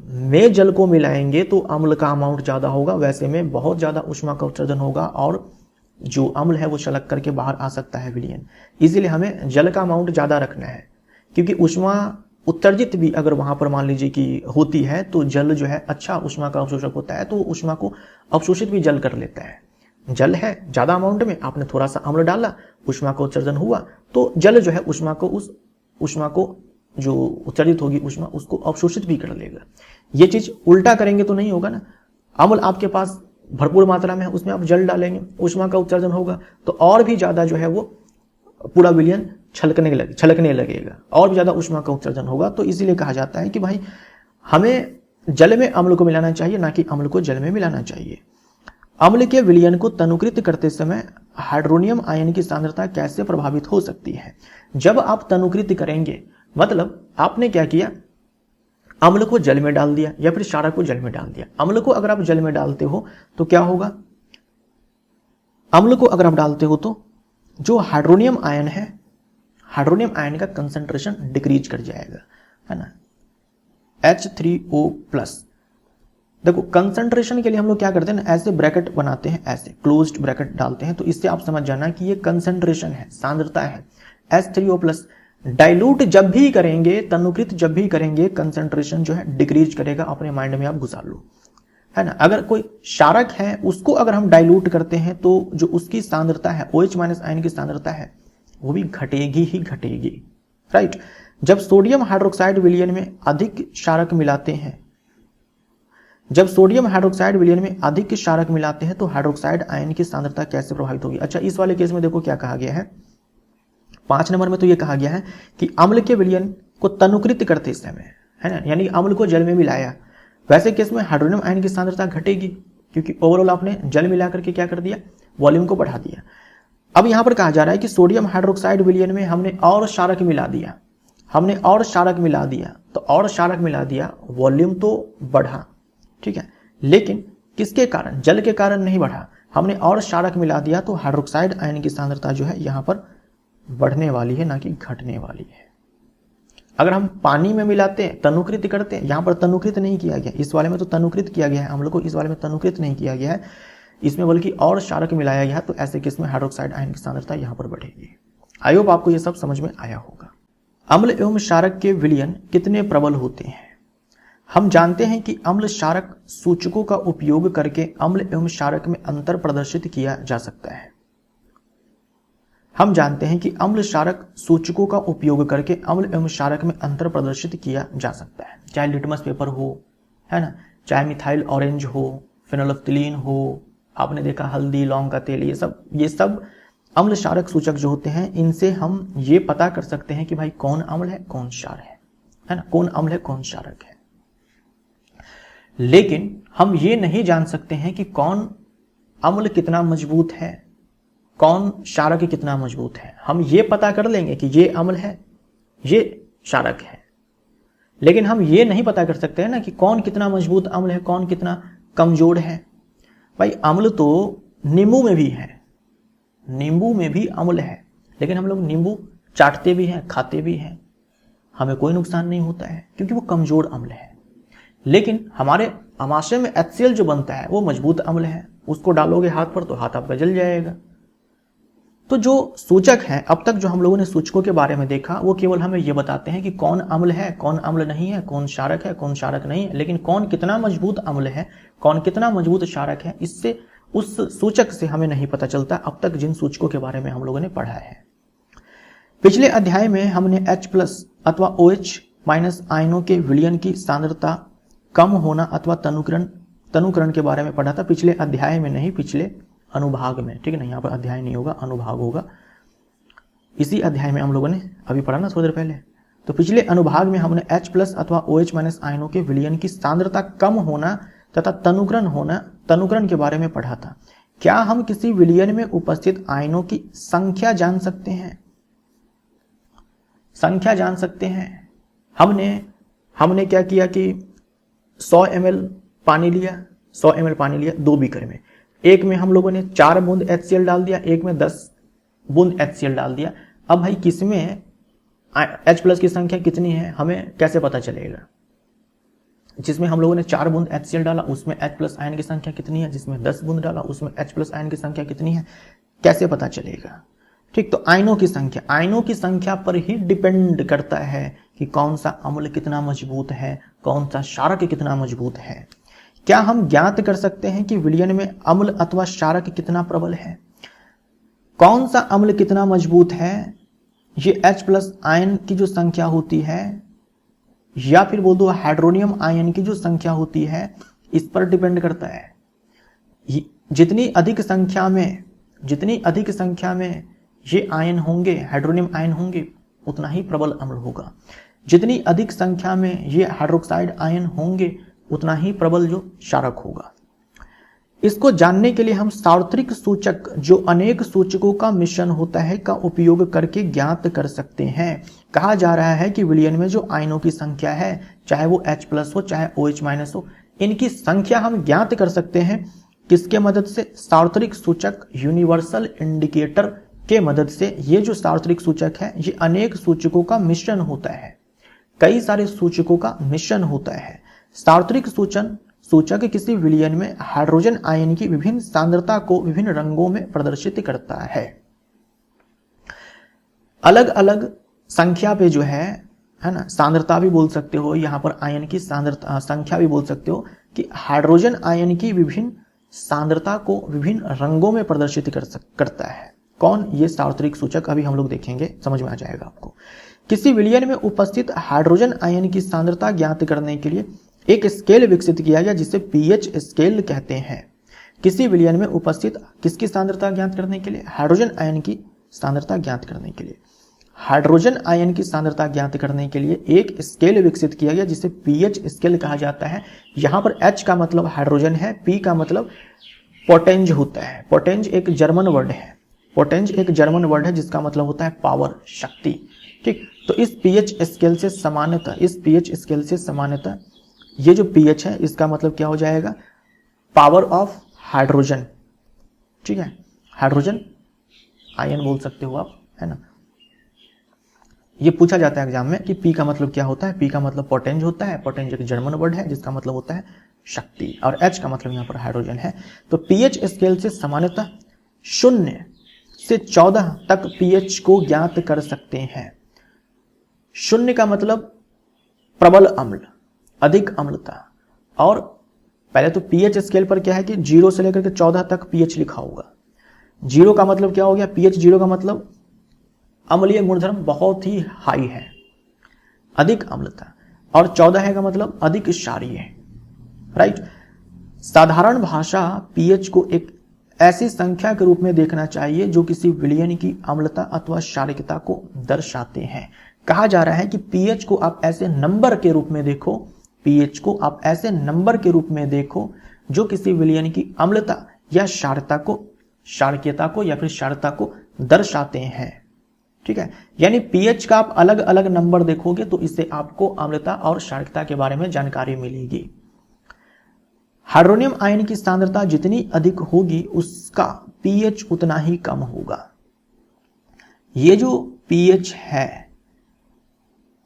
में जल को मिलाएंगे तो अम्ल का अमाउंट ज़्यादा होगा, वैसे में बहुत ज़्यादा ऊष्मा का उत्सर्जन होगा और जो अम्ल है वो छलक करके बाहर आ सकता है विलयन। इसीलिए हमें जल का अमाउंट ज़्यादा रखना है, क्योंकि ऊष्मा उत्सर्जित भी अगर वहां पर मान लीजिए कि होती है तो जल जो है अच्छा ऊष्मा का अवशोषक होता है, तो ऊष्मा को अवशोषित भी जल कर लेता है। जल है ज़्यादा अमाउंट में, आपने थोड़ा सा अम्ल डाला, ऊष्मा का उत्सर्जन हुआ तो जल जो है उस ऊष्मा को जो उत्सर्जित होगी ऊष्मा उसको अवशोषित भी कर लेगा। ये चीज़ उल्टा करेंगे तो नहीं होगा ना, अम्ल आपके पास भरपूर मात्रा में है, उसमें आप जल डालेंगे, ऊष्मा का उत्सर्जन होगा तो और भी ज़्यादा जो है वो पूरा विलयन छलकने लगेगा और भी ज़्यादा ऊष्मा का उत्सर्जन होगा। तो इसीलिए कहा जाता है कि भाई हमें जल में अम्ल को मिलाना चाहिए, ना कि अम्ल को जल में मिलाना चाहिए। अम्ल के विलयन को तनुकृत करते समय हाइड्रोनियम आयन की सांद्रता कैसे प्रभावित हो सकती है? जब आप तनुकृत करेंगे मतलब आपने क्या किया, अम्ल को जल में डाल दिया या फिर क्षारक को जल में डाल दिया। अम्ल को अगर आप जल में डालते हो तो क्या होगा, अम्ल को अगर आप डालते हो तो जो हाइड्रोनियम आयन है, हाइड्रोनियम आयन का कंसंट्रेशन डिक्रीज कर जाएगा, है ना, H3O+। देखो कंसंट्रेशन के लिए हम लोग क्या करते हैं ना, ऐसे ब्रैकेट बनाते हैं, ऐसे क्लोज्ड ब्रैकेट डालते हैं, तो इससे आप समझ जाना कि ये कंसंट्रेशन है, सांद्रता है H3O+। डाइल्यूट जब भी करेंगे, तनुकृत जब भी करेंगे, कंसंट्रेशन जो है डिक्रीज करेगा, अपने माइंड में आप घुसा लो, है ना। अगर कोई क्षारक है उसको अगर हम डाइल्यूट करते हैं तो जो उसकी सांद्रता है OH- आयन की सांद्रता है वो भी घटेगी ही घटेगी, राइट। जब सोडियम हाइड्रोक्साइड विलयन में अधिक क्षारक मिलाते हैं, जब सोडियम हाइड्रोक्साइड विलयन में अधिक क्षारक मिलाते हैं तो हाइड्रोक्साइड आयन की सांद्रता कैसे प्रभावित होगी? अच्छा, इस वाले केस में देखो क्या कहा गया है, 5 नंबर में तो ये कहा गया है कि अम्ल के विलयन को तनुकृत करते समय, है ना, यानी अम्ल को जल में मिलाया, वैसे केस में हाइड्रोनियम आयन की सांद्रता घटेगी, क्योंकि ओवरऑल आपने जल मिला करके क्या कर दिया, वॉल्यूम को बढ़ा दिया। अब यहां पर कहा जा रहा है कि सोडियम हाइड्रोक्साइड विलयन में हमने और क्षारक मिला दिया, हमने और क्षारक मिला दिया, तो और क्षारक मिला दिया, वॉल्यूम तो बढ़ा, ठीक है, लेकिन किसके कारण, जल के कारण नहीं बढ़ा, हमने और क्षारक मिला दिया तो हाइड्रोक्साइड आयन की सांद्रता जो है यहां पर बढ़ने वाली है, ना कि घटने वाली है। अगर हम पानी में मिलाते हैं, तनुकृत करते हैं, यहां पर तनुकृत नहीं किया गया, इस वाले में तो तनुकृत किया गया है अम्ल को, इस वाले में तनुकृत नहीं किया गया है, इसमें बल्कि और क्षारक मिलाया गया, तो ऐसे केस में हाइड्रोक्साइड आयन की सांद्रता यहां पर बढ़ेगी। आई होप आपको यह सब समझ में आया होगा। अम्ल एवं क्षारक के विलयन कितने प्रबल होते हैं? हम जानते हैं कि अम्ल क्षारक सूचकों का उपयोग करके अम्ल एवं क्षारक में अंतर प्रदर्शित किया जा सकता है। हम जानते हैं कि अम्ल क्षारक सूचकों का उपयोग करके अम्ल एवं क्षारक में अंतर प्रदर्शित किया जा सकता है, चाहे लिटमस पेपर हो, है ना, चाहे मिथाइल ऑरेंज हो, फेनोल्फ्थलीन हो, आपने देखा हल्दी, लौंग का तेल, ये सब अम्ल क्षारक सूचक जो होते हैं, इनसे हम ये पता कर सकते हैं कि भाई कौन अम्ल है कौन क्षार है ना, कौन अम्ल है कौन क्षारक है। लेकिन हम ये नहीं जान सकते हैं कि कौन अम्ल कितना मजबूत है, कौन क्षारक कितना मजबूत है। हम ये पता कर लेंगे कि ये अम्ल है, ये क्षारक है, लेकिन हम ये नहीं पता कर सकते हैं ना कि कौन कितना मजबूत अम्ल है, कौन कितना कमजोर है। भाई अम्ल तो नींबू में भी है, नींबू में भी अम्ल है, लेकिन हम लोग नींबू चाटते भी हैं, खाते भी हैं, हमें कोई नुकसान नहीं होता है क्योंकि वो कमजोर अम्ल है। लेकिन हमारे अमाशय में HCl जो बनता है वो मजबूत अम्ल है, उसको डालोगे हाथ पर तो हाथ आपका जल जाएगा। तो जो सूचक हैं, अब तक जो हम लोगों ने सूचकों के बारे में देखा वो केवल हमें ये बताते हैं कि कौन अम्ल है, कौन अम्ल नहीं है, कौन क्षारक है, कौन क्षारक नहीं है, लेकिन कौन कितना मजबूत अम्ल है, कौन कितना मजबूत क्षारक है, इससे उस सूचक से हमें नहीं पता चलता अब तक जिन सूचकों के बारे में हम लोगों ने पढ़ा है। पिछले अध्याय में हमने H+ अथवा OH- आयनों के विलयन की सांद्रता कम होना अथवा तनुकरण के बारे में पढ़ा था। पिछले अध्याय में नहीं, पिछले अनुभाग में, ठीक है ना, यहाँ पर अध्याय नहीं होगा, अनुभाग होगा। इसी अध्याय में हम लोगों ने अभी पढ़ा ना थोड़ी देर पहले। तो पिछले अनुभाग में हमने H+ अथवा OH- आयनों के विलयन की सांद्रता कम होना तथा तनुकरण के बारे में पढ़ा था। क्या हम किसी विलयन में उपस्थित आयनों की संख्या जान सकते हैं? संख्या जान सकते हैं। हमने क्या किया कि 100 ml पानी लिया, 100 ml पानी लिया 2 बीकर में, एक में हम लोगों ने 4 बूंद HCl डाल दिया, एक में 10 बूंद HCl डाल दिया। अब भाई किसमें H+ की संख्या कितनी है हमें कैसे पता चलेगा? जिसमें हम लोगों ने 4 बूंद HCl डाला उसमें H+ आयन की संख्या कितनी है, जिसमें 10 बूंद डाला उसमें H+ आयन की संख्या कितनी है, कैसे पता चलेगा? ठीक, तो आयनों की संख्या पर ही डिपेंड करता है कि कौन सा अम्ल कितना मजबूत है, कौन सा क्षारक कितना मजबूत है। क्या हम ज्ञात कर सकते हैं कि विलयन में अम्ल अथवा क्षारक कितना प्रबल है? कौन सा अम्ल कितना मजबूत है? ये H+ आयन की जो संख्या होती है, या फिर बोल दो हाइड्रोनियम आयन की जो संख्या होती है, इस पर डिपेंड करता है। जितनी अधिक संख्या में ये आयन होंगे, हाइड्रोनियम आयन होंगे, उतना ही प्रबल अम्ल होगा। जितनी अधिक संख्या में ये हाइड्रोक्साइड आयन होंगे, उतना ही प्रबल जो क्षारक होगा। इसको जानने के लिए हम सार्वत्रिक सूचक, जो अनेक सूचकों का मिश्रण होता है, का उपयोग करके ज्ञात कर सकते हैं। कहा जा रहा है कि विलयन में जो आयनों की संख्या है, चाहे वो H+ हो चाहे OH- हो, इनकी संख्या हम ज्ञात कर सकते हैं। किसके मदद से? सार्वत्रिक सूचक, यूनिवर्सल इंडिकेटर के मदद से। ये जो सार्वत्रिक सूचक है, ये अनेक सूचकों का मिश्रण होता है, कई सारे सूचकों का मिश्रण होता है। सार्वत्रिक सूचक किसी विलयन में हाइड्रोजन आयन की विभिन्न सांद्रता को विभिन्न रंगों में प्रदर्शित करता है। अलग अलग संख्या पे जो है ना, सांद्रता भी बोल सकते हो, यहां पर आयन की सांद्रता संख्या भी बोल सकते हो, कि हाइड्रोजन आयन की विभिन्न सांद्रता को विभिन्न रंगों में प्रदर्शित करता है। कौन? ये सार्वत्रिक सूचक, अभी हम लोग देखेंगे, समझ में आ जाएगा आपको। किसी विलयन में उपस्थित हाइड्रोजन आयन की सांद्रता ज्ञात करने के लिए एक स्केल विकसित किया गया, जिसे pH स्केल कहते हैं। किसी विलयन में उपस्थित किसकी सांद्रता ज्ञात करने के लिए? हाइड्रोजन आयन की सांद्रता ज्ञात करने के लिए। हाइड्रोजन आयन की सांद्रता ज्ञात करने के लिए एक स्केल विकसित किया गया, जिसे pH स्केल कहा जाता है। यहां पर H का मतलब हाइड्रोजन है, P का मतलब पोटेंज होता है। पोटेंज एक जर्मन वर्ड है, जिसका मतलब होता है पावर, शक्ति। ठीक, तो इस pH स्केल से सामान्यतः ये जो pH है, इसका मतलब क्या हो जाएगा? Power of hydrogen. ठीक है, हाइड्रोजन आयन बोल सकते हो आप, है ना। ये पूछा जाता है एग्जाम में कि P का मतलब क्या होता है। P का मतलब पोटेंज होता है, पोटेंज एक जर्मन वर्ड है, जिसका मतलब होता है शक्ति, और H का मतलब यहाँ पर हाइड्रोजन है। तो pH स्केल से सामान्यतः 0 से 14 तक pH को ज्ञात कर सकते हैं। 0 का मतलब प्रबल अम्ल, अधिक अम्लता, और पहले तो pH स्केल पर क्या है कि 0 से लेकर के 14 तक pH लिखा होगा। 0 का मतलब क्या हो गया? pH 0 का मतलब अम्लीय गुणधर्म बहुत ही हाई है, अधिक अम्लता, और 14 है का मतलब अधिक क्षारीय है, राइट। साधारण भाषा pH को एक ऐसी संख्या के रूप में देखना चाहिए जो किसी विलयन की अम्लता अथवा क्षारीयता को दर्शाते हैं। कहा जा रहा है कि pH को आप ऐसे नंबर के रूप में देखो, pH को आप ऐसे नंबर के रूप में देखो जो किसी विलयन की अम्लता या क्षारीयता को या फिर क्षारता को दर्शाते हैं। ठीक है, यानी pH का आप अलग अलग नंबर देखोगे तो इससे आपको अम्लता और क्षारीयता के बारे में जानकारी मिलेगी। हाइड्रोनियम आयन की सांद्रता जितनी अधिक होगी उसका pH उतना ही कम होगा। ये जो pH है,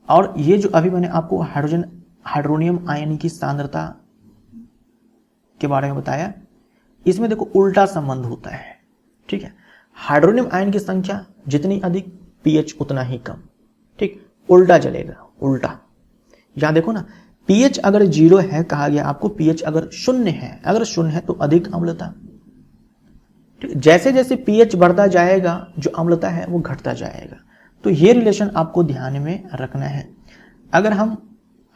और ये जो अभी मैंने आपको हाइड्रोनियम आयन की सांद्रता के बारे में बताया, इसमें देखो उल्टा संबंध होता है। ठीक है, हाइड्रोनियम आयन की संख्या जितनी अधिक पीएच उतना ही कम। ठीक, उल्टा चलेगा, उल्टा। यहां देखो ना, पीएच अगर 0 है, कहा गया आपको पीएच अगर 0 है, अगर 0 है तो अधिक अम्लता। जैसे जैसे पीएच बढ़ता जाएगा जो अम्लता है वो घटता जाएगा। तो ये रिलेशन आपको ध्यान में रखना है। अगर हम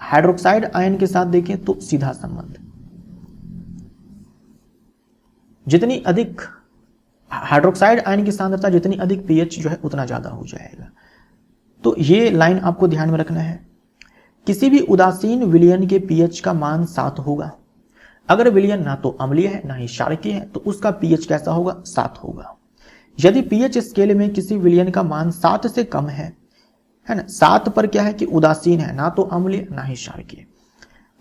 हाइड्रोक्साइड आयन के साथ देखें तो सीधा संबंध, जितनी अधिक हाइड्रोक्साइड आयन की सांद्रता जितनी अधिक पीएच जो है उतना ज्यादा हो जाएगा। तो ये लाइन आपको ध्यान में रखना है। किसी भी उदासीन विलयन के पीएच का मान 7 होगा। अगर विलयन ना तो अम्लीय है ना ही क्षारकीय है तो उसका पीएच कैसा होगा? 7 होगा। यदि पीएच स्केल में किसी विलयन का मान 7 से कम है ना, 7 पर क्या है कि उदासीन है, ना तो अम्लीय ना ही क्षारकीय।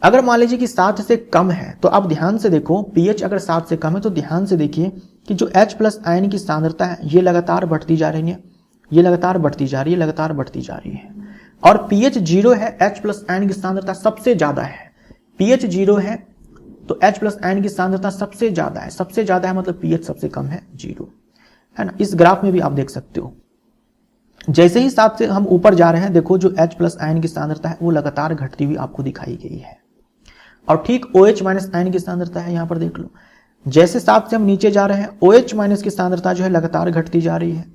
अगर मान लीजिए कि 7 से कम है तो आप ध्यान से देखो, पीएच अगर 7 से कम है तो ध्यान से देखिए कि जो H+ आयन की सांद्रता है ये लगातार बढ़ती जा रही है, ये लगातार बढ़ती जा रही है, लगातार बढ़ती जा रही है। और पीएच 0 है, H+ आयन की सांद्रता सबसे ज्यादा है। पीएच 0 है तो H+ आयन की सांद्रता सबसे ज्यादा है, सबसे ज्यादा है मतलब पीएच सबसे कम है, 0 है ना। इस ग्राफ में भी आप देख सकते हो, जैसे ही 7 से हम ऊपर जा रहे हैं, देखो जो H+ आयन की सांद्रता है वो लगातार घटती हुई आपको दिखाई गई है। और ठीक OH- आयन की सांद्रता है, यहां पर देख लो, जैसे 7 से हम नीचे जा रहे हैं OH- की सांद्रता जो है लगातार घटती जा रही है।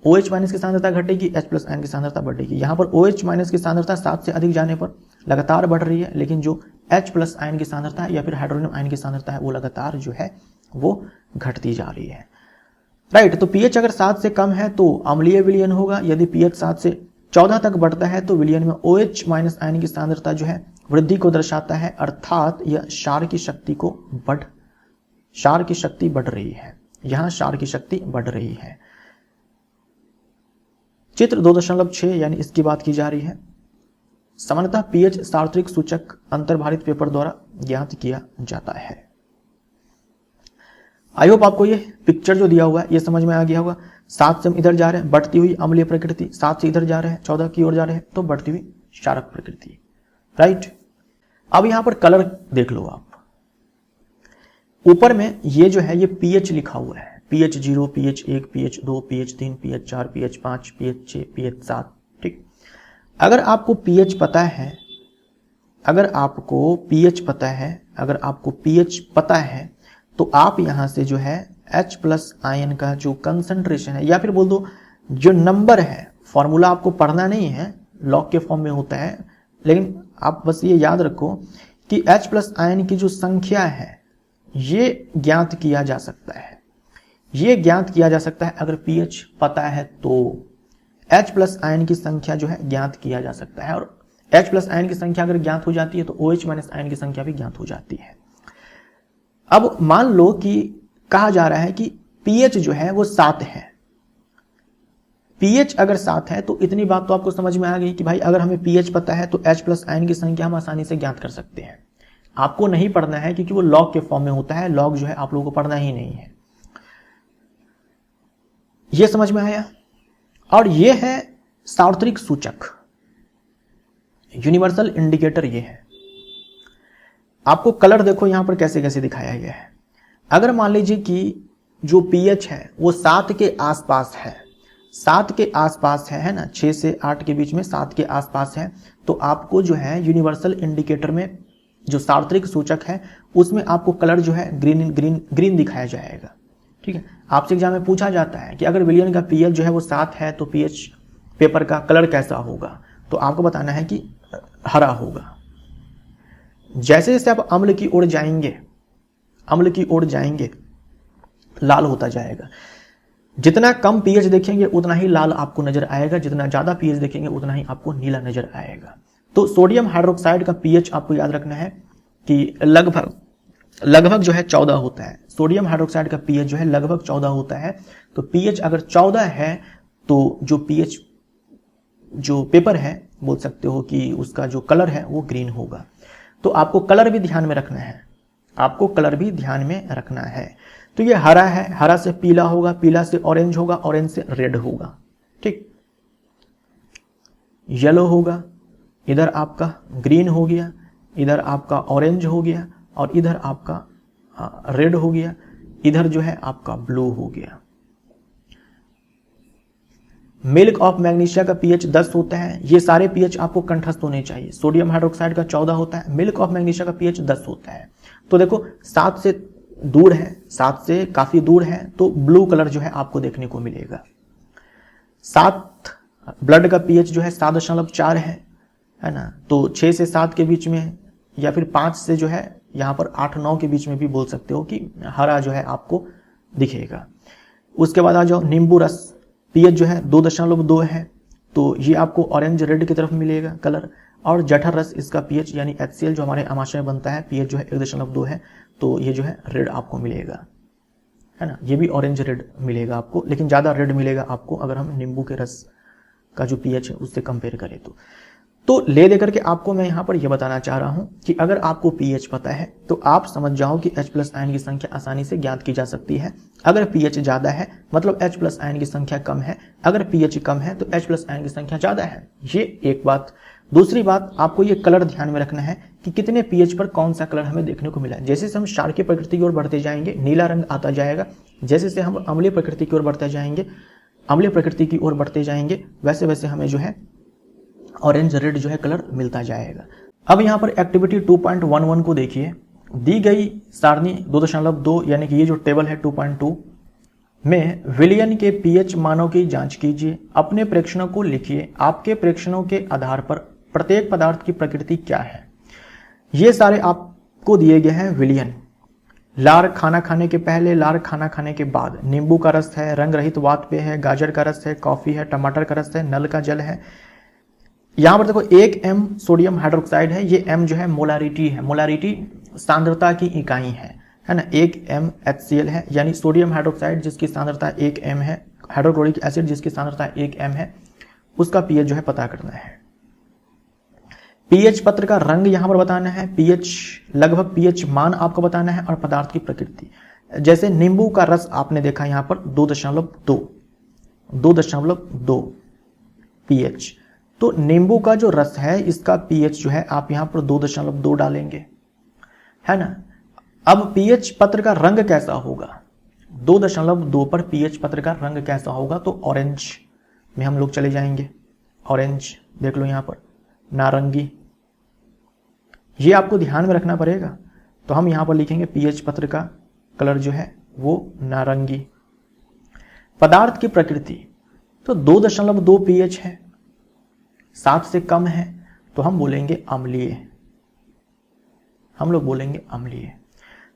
OH- की सांद्रता घटेगी, H+ आयन की सांद्रता बढ़ेगी। यहां पर OH- की सांद्रता 7 से अधिक जाने पर लगातार बढ़ रही है, लेकिन जो H+ आयन की सांद्रता है या फिर हाइड्रोनियम आयन की सांद्रता है वो लगातार जो है वो घटती जा रही है। राइट, तो पीएच अगर 7 से कम है तो अम्लीय विलयन होगा। यदि पीएच 7 से 14 तक बढ़ता है तो विलयन में OH- आयन की सांद्रता जो है वृद्धि को दर्शाता है, अर्थात यह क्षार की शक्ति बढ़ रही है। यहां क्षार की शक्ति बढ़ रही है। चित्र 2.6 यानी इसकी बात की जा रही है। सामान्यतः पीएच सार्वत्रिक सूचक अंतर्भारित पेपर द्वारा ज्ञात किया जाता है। आई होप आपको ये पिक्चर जो दिया हुआ है ये समझ में आ गया होगा। 7 से हम इधर जा रहे हैं, बढ़ती हुई अम्लीय प्रकृति, 7 से इधर जा रहे हैं 14 की ओर जा रहे हैं तो बढ़ती हुई क्षारक प्रकृति। राइट, अब यहां पर कलर देख लो आप, ऊपर में ये जो है ये पीएच लिखा हुआ है, pH 0, pH 1, pH 2, pH 3, pH 4, pH 5, pH 6, pH 7। ठीक, अगर आपको pH पता है, अगर आपको pH पता है तो आप यहां से जो है H+ आयन का जो कंसंट्रेशन है या फिर बोल दो जो नंबर है, फॉर्मूला आपको पढ़ना नहीं है, लॉग के फॉर्म में होता है, लेकिन आप बस ये याद रखो कि H+ आयन की जो संख्या है ये ज्ञात किया जा सकता है, ये ज्ञात किया जा सकता है। अगर pH पता है तो H+ आयन की संख्या जो है ज्ञात किया जा सकता है, और H+ आयन की संख्या अगर ज्ञात हो जाती है तो OH- आयन की संख्या भी ज्ञात हो जाती है। अब मान लो कि कहा जा रहा है कि pH जो है वो 7 है। pH अगर 7 है तो इतनी बात तो आपको समझ में आ गई कि भाई अगर हमें pH पता है तो H+ आयन की संख्या हम आसानी से ज्ञात कर सकते हैं। आपको नहीं पढ़ना है क्योंकि वो लॉग के फॉर्म में होता है, लॉग जो है आप लोगों को पढ़ना ही नहीं है। ये समझ में आया। और ये है सार्वत्रिक सूचक, यूनिवर्सल इंडिकेटर ये है। आपको कलर देखो यहां पर कैसे कैसे दिखाया गया है। अगर मान लीजिए कि जो pH है वो 7 के आसपास है, 7 के आसपास है ना, 6 से 8 के बीच में 7 के आसपास है, तो आपको जो है यूनिवर्सल इंडिकेटर में जो सार्वत्रिक सूचक है उसमें आपको कलर जो है ग्रीन दिखाया जाएगा। ठीक है, आपसे एग्जाम में पूछा जाता है कि अगर विलयन का pH जो है वो 7 है तो pH पेपर का कलर कैसा होगा, तो आपको बताना है कि हरा होगा। जैसे जैसे आप अम्ल की ओर जाएंगे लाल होता जाएगा। जितना कम pH देखेंगे उतना ही लाल आपको नजर आएगा, जितना ज्यादा pH देखेंगे उतना ही आपको नीला नजर आएगा। तो सोडियम हाइड्रोक्साइड का pH आपको याद रखना है कि लगभग जो है 14 होता है। सोडियम हाइड्रोक्साइड का pH जो है लगभग 14 होता है। तो pH अगर 14 है तो जो pH जो पेपर है बोल सकते हो कि उसका जो कलर है वो ग्रीन होगा। तो आपको कलर भी ध्यान में रखना है, आपको कलर भी ध्यान में रखना है। तो ये हरा है, हरा से पीला होगा, पीला से ऑरेंज होगा, ऑरेंज से रेड होगा। ठीक, येलो होगा, इधर आपका ग्रीन हो गया, इधर आपका ऑरेंज हो गया और इधर आपका रेड हो गया, इधर जो है आपका ब्लू हो गया। मिल्क ऑफ मैग्नीशिया का पीएच 10 होता है। ये सारे पीएच आपको कंठस्थ होने चाहिए। सोडियम हाइड्रोक्साइड का 14 होता है, मिल्क ऑफ मैग्नीशिया का पीएच 10 होता है। तो देखो 7 से दूर है, 7 से काफी दूर है, तो ब्लू कलर जो है आपको देखने को मिलेगा। 7 ब्लड का पीएच जो है 7.4 है ना, तो 6 से 7 के बीच में, या फिर 5 से जो है यहाँ पर 8-9 के बीच में भी बोल सकते हो कि हरा जो है आपको दिखेगा। उसके बाद आ जाओ नींबू रस, पीएच जो है 2.2 है, तो ये आपको ऑरेंज रेड की तरफ मिलेगा कलर। और जठर रस, इसका पीएच यानी HCl जो हमारे आमाशय में बनता है, पीएच जो है 1.2 है, तो ये जो है रेड आपको मिलेगा, है ना। ये भी ऑरेंज रेड मिलेगा आपको, लेकिन ज़्यादा रेड मिलेगा आपको अगर हम नींबू के रस का जो पीएच है उससे कंपेयर करें तो ले लेकर के आपको मैं यहाँ पर यह बताना चाह रहा हूँ कि अगर आपको पीएच पता है तो आप समझ जाओ कि H+ आयन की संख्या आसानी से ज्ञात की जा सकती है। अगर पीएच ज़्यादा है मतलब H+ आयन की संख्या कम है, अगर पीएच कम है तो H+ आयन की संख्या ज़्यादा है। ये एक बात। दूसरी बात, आपको ये कलर ध्यान में रखना है कि कितने पीएच पर कौन सा कलर हमें देखने को मिला है। जैसे से हम क्षार की प्रकृति की ओर बढ़ते जाएंगे नीला रंग आता जाएगा, जैसे से हम अम्लीय प्रकृति की ओर बढ़ते जाएंगे, अम्लीय प्रकृति की ओर बढ़ते जाएंगे, वैसे वैसे हमें जो है ऑरेंज रेड जो है कलर मिलता जाएगा। अब यहाँ पर एक्टिविटी 2.11 को देखिए। दी गई सारणी 2.2 यानी कि ये जो टेबल है 2.2 में विलयन के पीएच मानों की जांच कीजिए। अपने प्रेक्षणों को लिखिए। आपके प्रेक्षणों के आधार पर प्रत्येक पदार्थ की प्रकृति क्या है। ये सारे आपको दिए गए हैं विलयन। लार खाना खाने के पहले, लार खाना खाने के बाद, नींबू का रस है, रंग रहित वातपेय है, गाजर का रस है, कॉफी है, टमाटर का रस है, नल का जल है। यहां पर देखो 1 m सोडियम हाइड्रोक्साइड है। ये m जो है मोलारिटी है, मोलारिटी सांद्रता की इकाई है ना। 1 m HCl है, यानी सोडियम हाइड्रोक्साइड जिसकी सांद्रता 1 m है, हाइड्रोक्लोरिक एसिड जिसकी सांद्रता 1 m है, उसका पीएच जो है पता करना है। पीएच पत्र का रंग यहां पर बताना है, पीएच लगभग पीएच मान आपको बताना है, और पदार्थ की प्रकृति। जैसे नींबू का रस आपने देखा यहां पर 2.2 पीएच, तो नींबू का जो रस है इसका पीएच जो है आप यहां पर 2.2 डालेंगे, है ना। अब पीएच पत्र का रंग कैसा होगा, 2.2 पर पीएच पत्र का रंग कैसा होगा, तो ऑरेंज में हम लोग चले जाएंगे। ऑरेंज देख लो यहां पर, नारंगी, ये आपको ध्यान में रखना पड़ेगा। तो हम यहां पर लिखेंगे पीएच पत्र का कलर जो है वो नारंगी। पदार्थ की प्रकृति, तो 2.2 पीएच है, 7 से कम है, तो हम बोलेंगे अम्लीय, हम लोग बोलेंगे अम्लीय।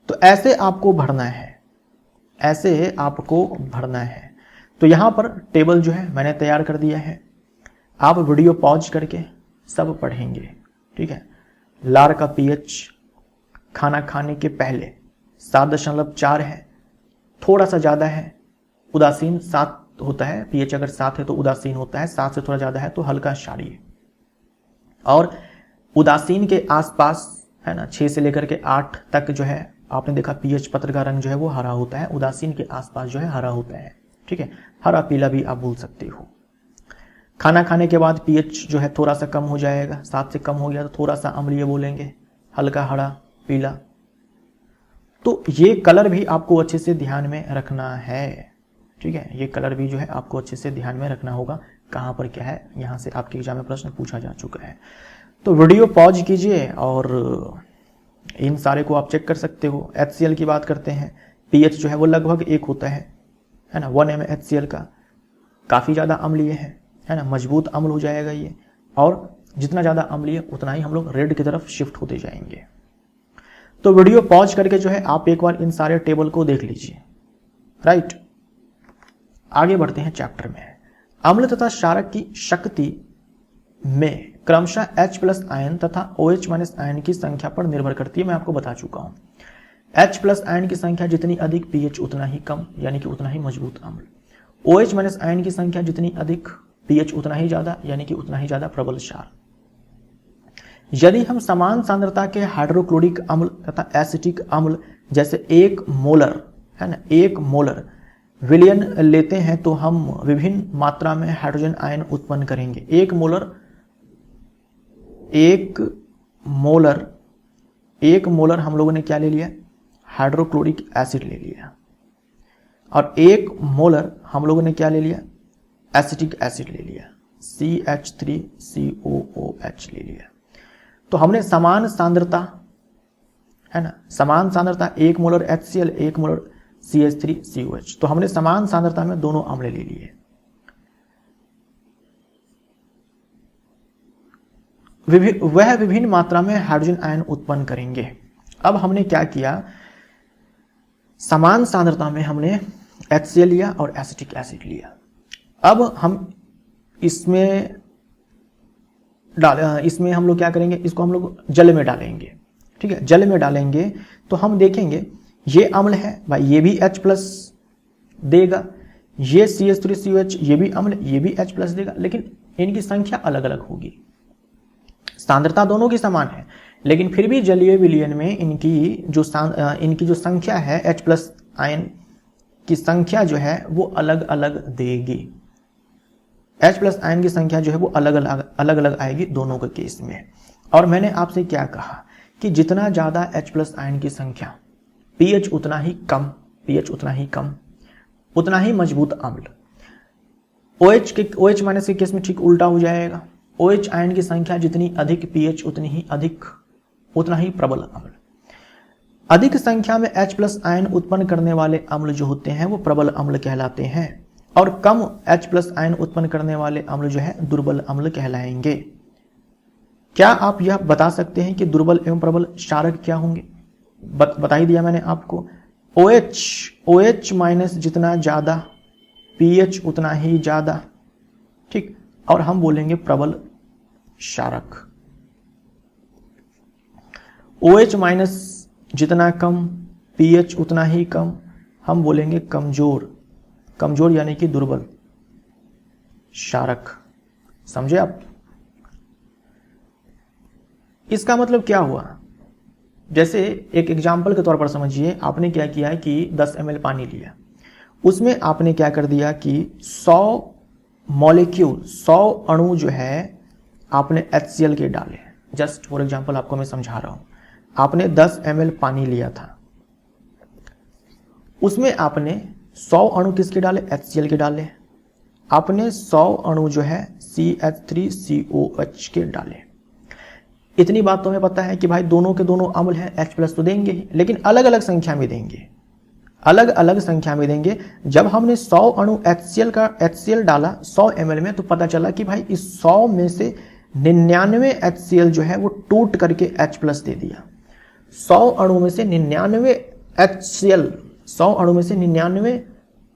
तो ऐसे आपको भरना है, ऐसे आपको भरना है। तो यहां पर टेबल जो है मैंने तैयार कर दिया है, आप वीडियो पॉज करके सब पढ़ेंगे, ठीक है। लार का पीएच खाना खाने के पहले 7.4 है, थोड़ा सा ज़्यादा है। उदासीन 7 होता है, पीएच अगर 7 है तो उदासीन होता है, 7 से थोड़ा ज़्यादा है तो हल्का क्षारीय। और उदासीन के आसपास है ना, 6 से लेकर के 8 तक जो है आपने देखा पीएच पत्र का रंग जो है वो हरा होता है, उदासीन के आसपास जो है हरा होता है, ठीक है। हरा पीला भी आप बोल सकते हो। खाना खाने के बाद पीएच जो है थोड़ा सा कम हो जाएगा, 7 से कम हो गया तो थोड़ा सा अम्लीय बोलेंगे, हल्का हरा पीला। तो ये कलर भी आपको अच्छे से ध्यान में रखना है, ठीक है। ये कलर भी जो है आपको अच्छे से ध्यान में रखना होगा, कहाँ पर क्या है, यहाँ से आपके एग्जाम में प्रश्न पूछा जा चुका है। तो वीडियो पॉज कीजिए और इन सारे को आप चेक कर सकते हो। HCl की बात करते हैं, पीएच जो है वो लगभग 1 होता है ना। 1 m HCl का काफ़ी ज़्यादा अम्लीय है ना, मजबूत अम्ल हो जाएगा ये, और जितना ज़्यादा अम्लीय उतना ही हम लोग रेड की तरफ शिफ्ट होते जाएंगे। तो वीडियो पॉज करके जो है आप एक बार इन सारे टेबल को देख लीजिए, राइट। आगे बढ़ते हैं चैप्टर में। अम्ल तथा क्षारक की शक्ति में क्रमशः H+ आयन तथा OH- आयन की संख्या पर निर्भर करती है, मैं आपको बता चुका हूं। H+ आयन की संख्या जितनी अधिक, पीएच उतना ही कम, यानी कि उतना ही मजबूत अम्ल। OH- आयन की संख्या जितनी अधिक, पीएच उतना ही ज्यादा, यानी कि उतना ही ज्यादा प्रबल क्षार। यदि हम समान सांद्रता के हाइड्रोक्लोरिक अम्ल तथा एसिटिक अम्ल जैसे 1 मोलर है ना, 1 मोलर विलयन लेते हैं तो हम विभिन्न मात्रा में हाइड्रोजन आयन उत्पन्न करेंगे। 1 मोलर हम लोगों ने क्या ले लिया, हाइड्रोक्लोरिक एसिड ले लिया, और 1 मोलर हम लोगों ने क्या ले लिया, एसिटिक एसिड ले लिया, CH3COOH ले लिया। तो हमने समान सांद्रता, है ना, समान सांद्रता 1 मोलर HCl 1 मोलर CH3COH, तो हमने समान सांद्रता में दोनों अम्ल ले लिए। वह विभिन्न मात्रा में हाइड्रोजन आयन उत्पन्न करेंगे। अब हमने क्या किया, समान सांद्रता में हमने HCl लिया और एसिटिक एसिड लिया। अब हम इसमें हम लोग क्या करेंगे, इसको हम लोग जल में डालेंगे। ठीक है, जल में डालेंगे तो हम देखेंगे ये अम्ल है भाई, ये भी H+ देगा, ये CH3COH ये भी अम्ल, ये भी H+ देगा, लेकिन इनकी संख्या अलग अलग होगी। सांद्रता दोनों की समान है, लेकिन फिर भी जलीय विलयन में इनकी जो संख्या है H+ आयन की संख्या जो है वो अलग अलग देगी। H+ आयन की संख्या जो है वो अलग अलग आएगी दोनों के केस में। और मैंने आपसे क्या कहा कि जितना ज़्यादा H+ आयन की संख्या, pH उतना ही कम, उतना ही मजबूत अम्ल। OH के केस में ठीक उल्टा हो जाएगा। OH आयन की संख्या जितनी अधिक, pH उतना ही प्रबल अम्ल। अधिक संख्या में H+ आयन उत्पन्न करने वाले अम्ल जो होते हैं वो प्रबल अम्ल कहलाते हैं, और कम H+ आयन उत्पन्न करने वाले अम्ल जो है दुर्बल अम्ल कहलाएंगे। क्या आप यह बता सकते हैं कि दुर्बल एवं प्रबल क्षारक क्या होंगे? बता ही दिया मैंने आपको। OH माइनस जितना ज्यादा, pH उतना ही ज्यादा, ठीक, और हम बोलेंगे प्रबल क्षारक। OH माइनस जितना कम, pH उतना ही कम, हम बोलेंगे कमजोर यानी कि दुर्बल क्षारक। समझे आप? इसका मतलब क्या हुआ? जैसे एक एग्जाम्पल के तौर पर समझिए, आपने क्या किया है कि 10 ml पानी लिया, उसमें आपने क्या कर दिया कि 100 मॉलिक्यूल, 100 अणु जो है आपने HCl के डाले। जस्ट फॉर एग्जाम्पल आपको मैं समझा रहा हूं। आपने 10 ml पानी लिया था, उसमें आपने 100 अणु किसके डाले? HCl के डाले। आपने 100 अणु जो है CH3COH के डाले। इतनी बात तो हमें पता है कि भाई दोनों के दोनों अम्ल हैं, H+ तो देंगे ही, लेकिन अलग अलग संख्या में देंगे, अलग अलग संख्या में देंगे। जब हमने 100 अणु HCl डाला 100 ml में, तो पता चला कि भाई इस 100 में से 99 HCl जो है वो टूट करके H+ दे दिया। 100 अणु में से 99 HCl, 100 अणु में से 99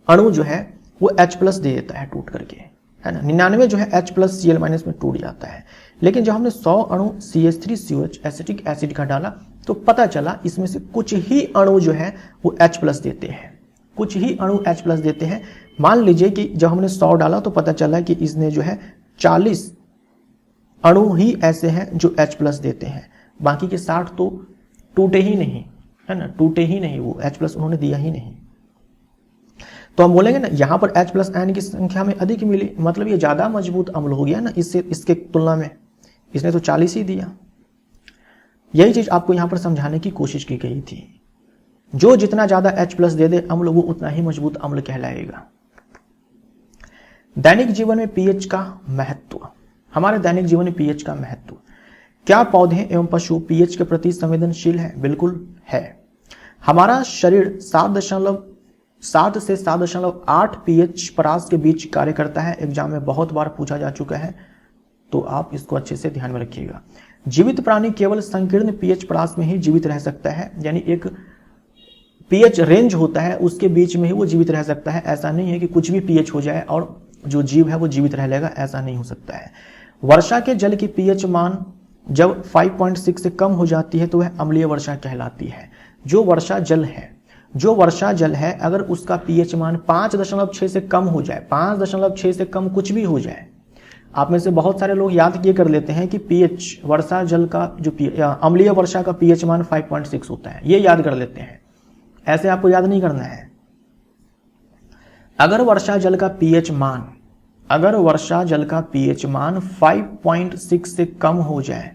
अणु जो है वो H+ दे देता है टूट करके, है ना। 99 जो है H+ Cl- में टूट जाता है। लेकिन जब हमने 100 अणु CH3COH एसिटिक एसिड का डाला, तो पता चला इसमें से कुछ ही अणु जो है वो H+ देते हैं, कुछ ही अणु H+ देते हैं। मान लीजिए कि जब हमने 100 डाला तो पता चला कि इसने जो है 40 अणु ही ऐसे हैं जो H+ देते हैं, बाकी के 60 तो टूटे ही नहीं, है ना, टूटे ही नहीं, वो H+ उन्होंने दिया ही नहीं। तो हम बोलेंगे ना यहां पर H+ आयन की संख्या में अधिक मिली, मतलब ये ज्यादा मजबूत अम्ल हो गया ना इसके तुलना में, इसने तो 40 ही दिया। यही चीज आपको यहां पर समझाने की कोशिश की गई थी। जो जितना ज्यादा H+ दे दे अम्ल, वो उतना ही मजबूत अम्ल कहलाएगा। दैनिक जीवन में pH का महत्व। हमारे दैनिक जीवन में pH का महत्व। क्या पौधे एवं पशु pH के प्रति संवेदनशील है? बिल्कुल है। हमारा शरीर 7 से 7.8 pH परास के बीच कार्य करता है। एग्जाम में बहुत बार पूछा जा चुका है, तो आप इसको अच्छे से ध्यान में रखिएगा। जीवित प्राणी केवल संकीर्ण pH परास में ही जीवित रह सकता है, यानी एक pH रेंज होता है, उसके बीच में ही वो जीवित रह सकता है। ऐसा नहीं है कि कुछ भी pH हो जाए और जो जीव है वो जीवित रह लेगा, ऐसा नहीं हो सकता है। वर्षा के जल की pH मान जब 5.6 से कम हो जाती है तो वह अम्लीय वर्षा कहलाती है। जो वर्षा जल है अगर उसका pH मान 5.6 से कम हो जाए, 5.6 से कम कुछ भी हो जाए, आप में से बहुत सारे लोग याद ये कर लेते हैं कि pH वर्षा जल का जो अम्लीय वर्षा का pH मान 5.6 होता है, ये याद कर लेते हैं। ऐसे आपको याद नहीं करना है। अगर वर्षा जल का pH मान 5.6 से कम हो जाए,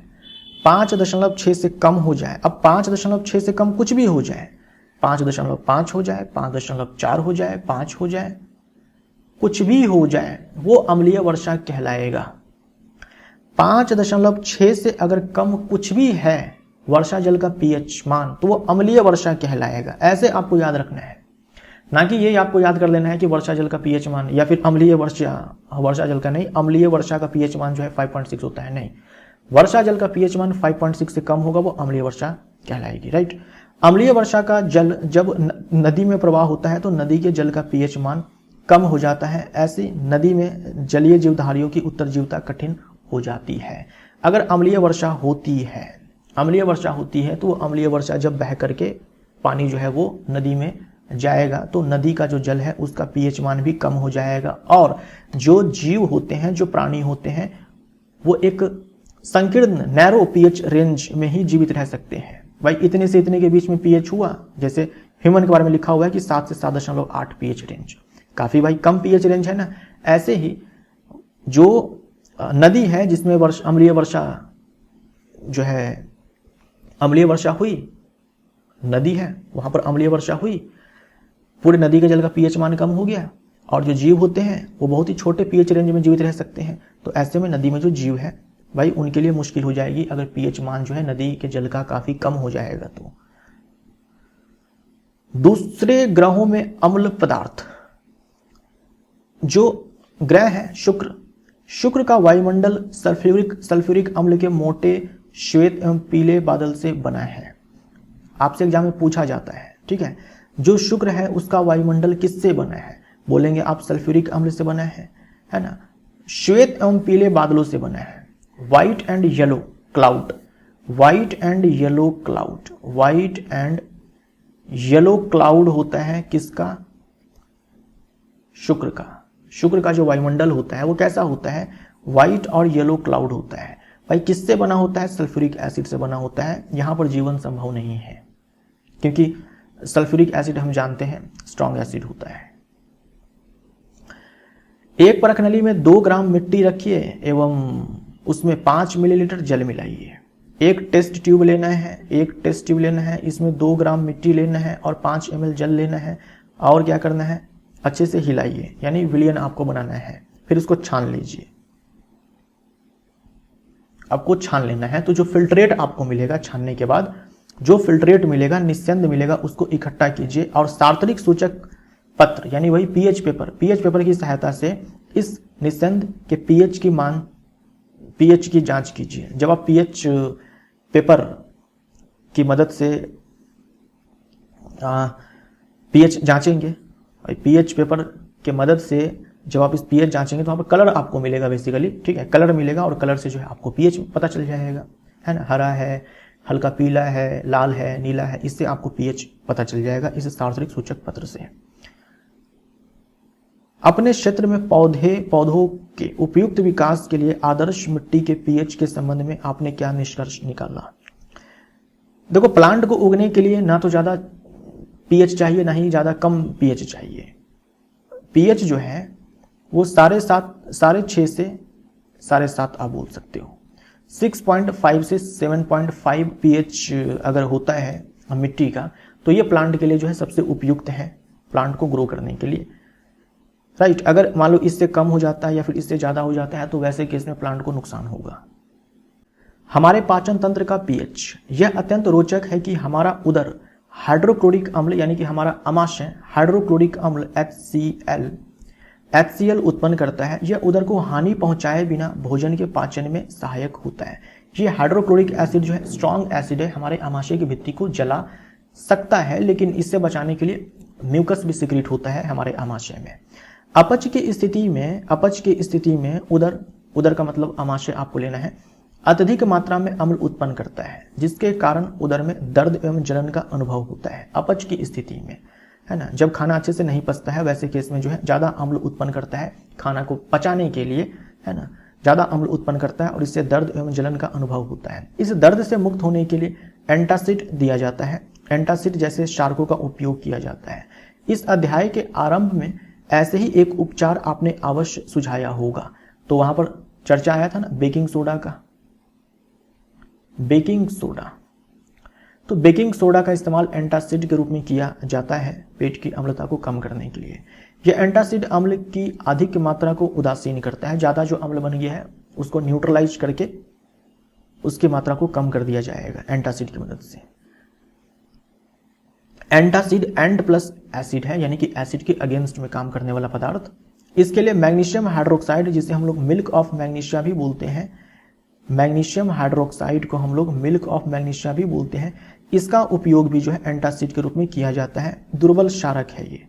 5.6 से कम हो जाए, अब 5.6 से कम कुछ भी हो जाए, 5.5 हो जाए, 5.4 हो जाए, 5 हो जाए, कुछ भी हो जाए वो अम्लीय वर्षा कहलाएगा। 5.6 से अगर कम कुछ भी है वर्षा जल का पीएच मान तो वो अम्लीय वर्षा कहलाएगा। ऐसे आपको याद रखना है, ना कि ये आपको याद कर लेना है कि वर्षा जल का पीएच मान या फिर अम्लीय वर्षा जल का नहीं, अम्लीय वर्षा का पीएच मान जो है 5.6 होता है, नहीं, वर्षा जल का पीएच मान 5.6 से कम होगा वो अम्लीय वर्षा कहलाएगी, राइट। अम्लीय वर्षा का जल जब नदी में प्रवाह होता है तो नदी के जल का पीएच मान कम हो जाता है। ऐसी नदी में जलीय जीवधारियों की उत्तरजीविता कठिन हो जाती है। अगर अम्लीय वर्षा होती है तो अम्लीय वर्षा जब बह करके पानी जो है वो नदी में जाएगा तो नदी का जो जल है उसका पीएच मान भी कम हो जाएगा और जो जीव होते हैं, जो प्राणी होते हैं, वो एक संकीर्ण नैरो पीएच रेंज में ही जीवित रह सकते हैं। भाई इतने से इतने के बीच में पीएच हुआ, जैसे ह्यूमन के बारे में लिखा हुआ है कि 7 से 7.8 पीएच रेंज, काफी भाई कम पीएच रेंज है ना। ऐसे ही जो नदी है जिसमें अम्लीय वर्षा हुई, नदी है वहां पर अम्लीय वर्षा हुई, पूरे नदी के जल का पीएच मान कम हो गया और जो जीव होते हैं वो बहुत ही छोटे पीएच रेंज में जीवित रह सकते हैं। तो ऐसे में नदी में जो जीव है भाई उनके लिए मुश्किल हो जाएगी अगर पीएच मान जो है नदी के जल का काफी कम हो जाएगा। तो दूसरे ग्रहों में अम्ल पदार्थ, जो ग्रह है शुक्र का वायुमंडल सल्फ्यूरिक अम्ल के मोटे श्वेत एवं पीले बादल से बना है। आपसे एग्जाम में पूछा जाता है, ठीक है, जो शुक्र है उसका वायुमंडल किससे बना है? बोलेंगे आप सल्फ्यूरिक अम्ल से बना है ना। श्वेत एवं पीले बादलों से बना है। व्हाइट एंड येलो क्लाउड होता है किसका? शुक्र का जो वायुमंडल होता है वो कैसा होता है? व्हाइट और येलो क्लाउड होता है। भाई किससे बना होता है? सल्फ्यूरिक एसिड से बना होता है। यहां पर जीवन संभव नहीं है क्योंकि सल्फ्यूरिक एसिड हम जानते हैं स्ट्रॉन्ग एसिड होता है। एक परख नली में 2 ग्राम मिट्टी रखिए एवं उसमें 5 मिलीलीटर जल मिलाइए। एक टेस्ट ट्यूब लेना है, इसमें 2 ग्राम मिट्टी लेना है और 5 ml जल लेना है और क्या करना है? अच्छे से हिलाइए, यानी विलयन आपको बनाना है। फिर उसको छान लीजिए, आपको छान लेना है। तो जो फिल्ट्रेट आपको मिलेगा छानने के बाद, जो फिल्ट्रेट मिलेगा, निस्यंद मिलेगा, उसको इकट्ठा कीजिए और सार्वत्रिक सूचक पत्र यानी वही पीएच पेपर की सहायता से इस निस्यंद के पीएच की जांच कीजिए। जब आप पीएच पेपर की मदद से पीएच जांचेंगे, पीएच पेपर के मदद से जब आप इस पीएच जांचेंगे तो वहां पर कलर आपको मिलेगा बेसिकली, ठीक है, कलर मिलेगा और कलर से जो है आपको पीएच पता चल जाएगा, है ना। हरा है, हल्का पीला है, लाल है, नीला है, इससे आपको पीएच पता चल जाएगा इस सार्वत्रिक सूचक पत्र से। अपने क्षेत्र में पौधों के उपयुक्त विकास के लिए आदर्श मिट्टी के पीएच के संबंध में आपने क्या निष्कर्ष निकाला? देखो, प्लांट को उगने के लिए ना तो ज्यादा पीएच चाहिए ना ही ज्यादा कम पीएच चाहिए। पीएच जो है वो 6.5 से 7.5 आप बोल सकते हो। 6.5 से 7.5 पीएच अगर होता है मिट्टी का तो ये प्लांट के लिए जो है सबसे उपयुक्त है प्लांट को ग्रो करने के लिए, राइट। अगर मान लो इससे कम हो जाता है या फिर इससे ज्यादा हो जाता है तो वैसे केस में प्लांट को नुकसान होगा। हमारे पाचन तंत्र का पीएच, यह अत्यंत रोचक है कि हमारा उदर हाइड्रोक्लोरिक अम्ल यानी कि हमारा आमाशय हाइड्रोक्लोरिक अम्ल HCl उत्पन्न करता है। यह उदर को हानि पहुंचाए बिना भोजन के पाचन में सहायक होता है। ये हाइड्रोक्लोरिक एसिड जो है स्ट्रॉन्ग एसिड है, हमारे आमाशय की भित्ति को जला सकता है, लेकिन इससे बचाने के लिए म्यूकस भी सिक्रीट होता है हमारे आमाशय में। अपच की स्थिति में उदर का मतलब आमाशय आपको लेना है, अत्यधिक मात्रा में अम्ल उत्पन्न करता है जिसके कारण उदर में दर्द एवं जलन का अनुभव होता है। अपच की स्थिति में, है ना, जब खाना अच्छे से नहीं पचता है वैसे केस में जो है ज्यादा अम्ल उत्पन्न करता है, खाना को पचाने के लिए, है ना, ज्यादा अम्ल उत्पन्न करता है और इससे दर्द एवं जलन का अनुभव होता है। इस दर्द से मुक्त होने के लिए एंटासिड दिया जाता है। एंटासिड जैसे शार्कों का उपयोग किया जाता है। इस अध्याय के आरंभ में ऐसे ही एक उपचार आपने अवश्य सुझाया होगा, तो वहां पर चर्चा आया था ना बेकिंग सोडा का। बेकिंग सोडा, तो बेकिंग सोडा का इस्तेमाल एंटासिड के रूप में किया जाता है पेट की अम्लता को कम करने के लिए। यह एंटासिड अम्ल की अधिक मात्रा को उदासीन करता है। ज़्यादा जो अम्ल बन गया है उसको न्यूट्रलाइज करके उसकी मात्रा को कम कर दिया जाएगा एंटासिड की मदद से। एंटासिड एंड प्लस एसिड है, यानी कि एसिड के अगेंस्ट में काम करने वाला पदार्थ। इसके लिए मैग्नीशियम हाइड्रोक्साइड, जिसे हम लोग मिल्क ऑफ मैग्नीशिया भी बोलते हैं, मैग्नीशियम हाइड्रोक्साइड को हम लोग मिल्क ऑफ मैग्नीशिया भी बोलते हैं, इसका उपयोग भी जो है एंटासिड के रूप में किया जाता है। दुर्बल क्षारक है ये,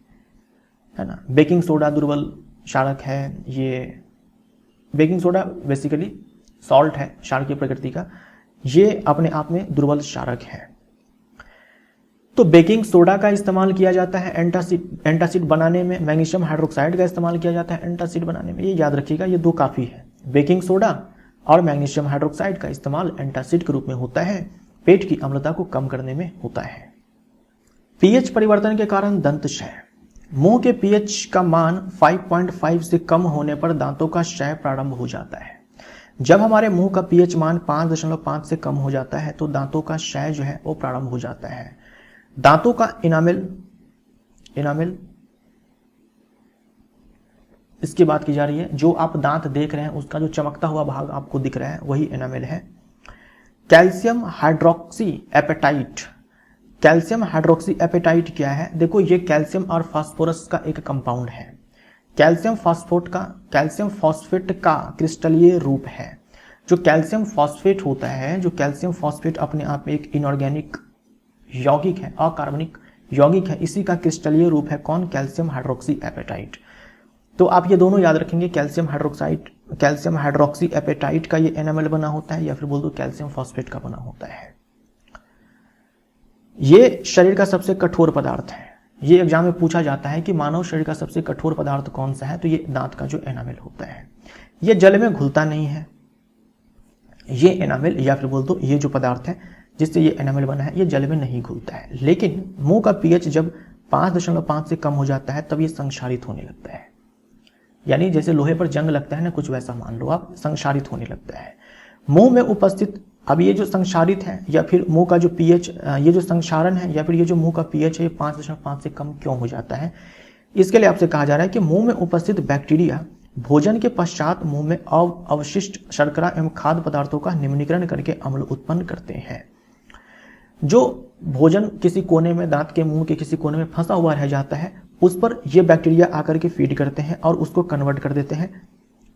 है ना। बेकिंग सोडा दुर्बल क्षारक है। ये बेकिंग सोडा बेसिकली सॉल्ट है, क्षारकीय प्रकृति का, ये अपने आप में दुर्बल क्षारक है। तो बेकिंग सोडा का इस्तेमाल किया जाता है एंटासिड बनाने में, मैग्नीशियम हाइड्रोक्साइड का इस्तेमाल किया जाता है एंटासिड बनाने में। ये याद रखिएगा, ये दो काफी है। बेकिंग सोडा और मैग्नीशियम हाइड्रोक्साइड का इस्तेमाल एंटासिड के रूप में होता है, पेट की अम्लता को कम करने में होता है। पीएच परिवर्तन के कारण दंत क्षय। मुंह के पीएच का मान 5.5 से कम होने पर दांतों का क्षय प्रारंभ हो जाता है। जब हमारे मुंह का पीएच मान 5.5 से कम हो जाता है तो दांतों का क्षय जो है वो प्रारंभ हो जाता है। दांतों का इनामिल इसकी बात की जा रही है। जो आप दांत देख रहे हैं उसका जो चमकता हुआ भाग आपको दिख रहा है वही एनामेल है। Calcium hydroxyapatite. Calcium hydroxyapatite क्या है? देखो, ये कैल्शियम और फास्फोरस का एक कंपाउंड है। कैल्शियम फॉस्फेट का क्रिस्टलीय रूप है। जो कैल्शियम फॉस्फेट होता है, जो कैल्शियम फॉस्फेट अपने आप में एक इनऑर्गेनिक यौगिक है, अकार्बनिक यौगिक है, इसी का क्रिस्टलीय रूप है कौन? Calcium hydroxyapatite. तो आप ये दोनों याद रखेंगे, कैल्शियम हाइड्रोक्सी एपेटाइट का ये एनामेल बना होता है, या फिर बोल दो कैल्शियम फॉस्फेट का बना होता है। ये शरीर का सबसे कठोर पदार्थ है। ये एग्जाम में पूछा जाता है कि मानव शरीर का सबसे कठोर पदार्थ कौन सा है, तो ये दांत का जो एनामेल होता है। ये जल में घुलता नहीं है, ये एनामेल, या फिर बोल दो ये जो पदार्थ है जिससे ये एनामेल बना है, ये जल में नहीं घुलता है। लेकिन मुंह का पीएच जब 5.5 से कम हो जाता है तब ये संक्षारित होने लगता है। यानी जैसे लोहे पर जंग लगता है ना, कुछ वैसा मान लो आप, संक्षारित होने लगता है मुंह में उपस्थित। अब ये जो संक्षारित है या फिर मुंह का जो पीएच, ये जो संक्षारण है या फिर ये जो मुंह का पीएच है, ये 5.5 से कम क्यों हो जाता है? इसके लिए आपसे कहा जा रहा है कि मुंह में उपस्थित बैक्टीरिया भोजन के पश्चात मुंह में अवशिष्ट शर्करा एवं खाद्य पदार्थों का निम्नीकरण करके अम्ल उत्पन्न करते हैं। जो भोजन किसी कोने में, दांत के मुंह के किसी कोने में फंसा हुआ रह जाता है, उस पर ये बैक्टीरिया आकर के फीड करते हैं और उसको कन्वर्ट कर देते हैं,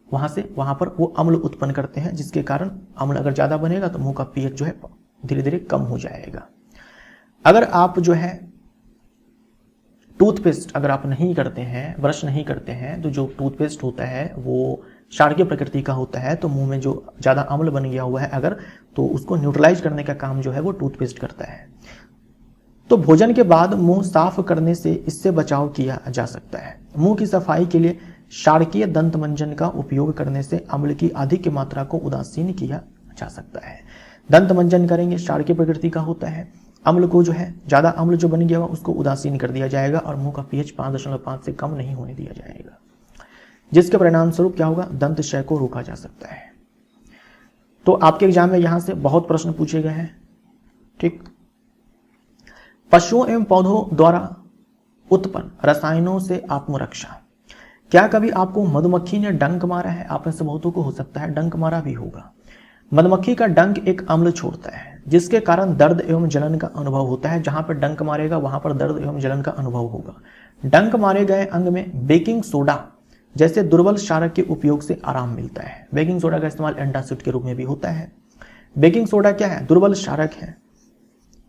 वहां पर वो अम्ल उत्पन्न करते हैं, जिसके कारण अम्ल अगर ज्यादा बनेगा तो मुंह का पीएच जो है धीरे धीरे कम हो जाएगा। अगर आप जो है टूथपेस्ट अगर आप नहीं करते हैं, ब्रश नहीं करते हैं, तो जो टूथपेस्ट होता है वो क्षारकीय प्रकृति का होता है, तो मुंह में जो ज्यादा अम्ल बन गया हुआ है अगर, तो उसको न्यूट्रलाइज करने का काम जो है वो टूथपेस्ट करता है। तो भोजन के बाद मुंह साफ करने से इससे बचाव किया जा सकता है। मुंह की सफाई के लिए क्षारकीय दंत मंजन का उपयोग करने से अम्ल की अधिक मात्रा को उदासीन किया जा सकता है। दंत मंजन करेंगे, क्षारकीय प्रकृति का होता है, अम्ल को जो है, ज्यादा अम्ल जो बन गया हुआ उसको उदासीन कर दिया जाएगा और मुंह का पीएच 5.5 से कम नहीं होने दिया जाएगा, जिसके परिणाम स्वरूप क्या होगा? दंत क्षय को रोका जा सकता है। तो आपके एग्जाम में यहां से बहुत प्रश्न पूछे गए हैं, ठीक। पशुओं एवं पौधों द्वारा उत्पन्न रसायनों से आत्मरक्षा। क्या कभी आपको मधुमक्खी ने डंक मारा है? आप में से बहुतों को हो सकता है डंक मारा भी होगा। मधुमक्खी का डंक एक अम्ल छोड़ता है, जिसके कारण दर्द एवं जलन का अनुभव होता है। जहां पर डंक मारेगा वहां पर दर्द एवं जलन का अनुभव होगा। डंक मारे गए अंग में बेकिंग सोडा जैसे दुर्बल क्षारक के उपयोग से आराम मिलता है। बेकिंग सोडा का इस्तेमाल एंटासिड के रूप में भी होता है। बेकिंग सोडा क्या है? दुर्बल क्षारक है।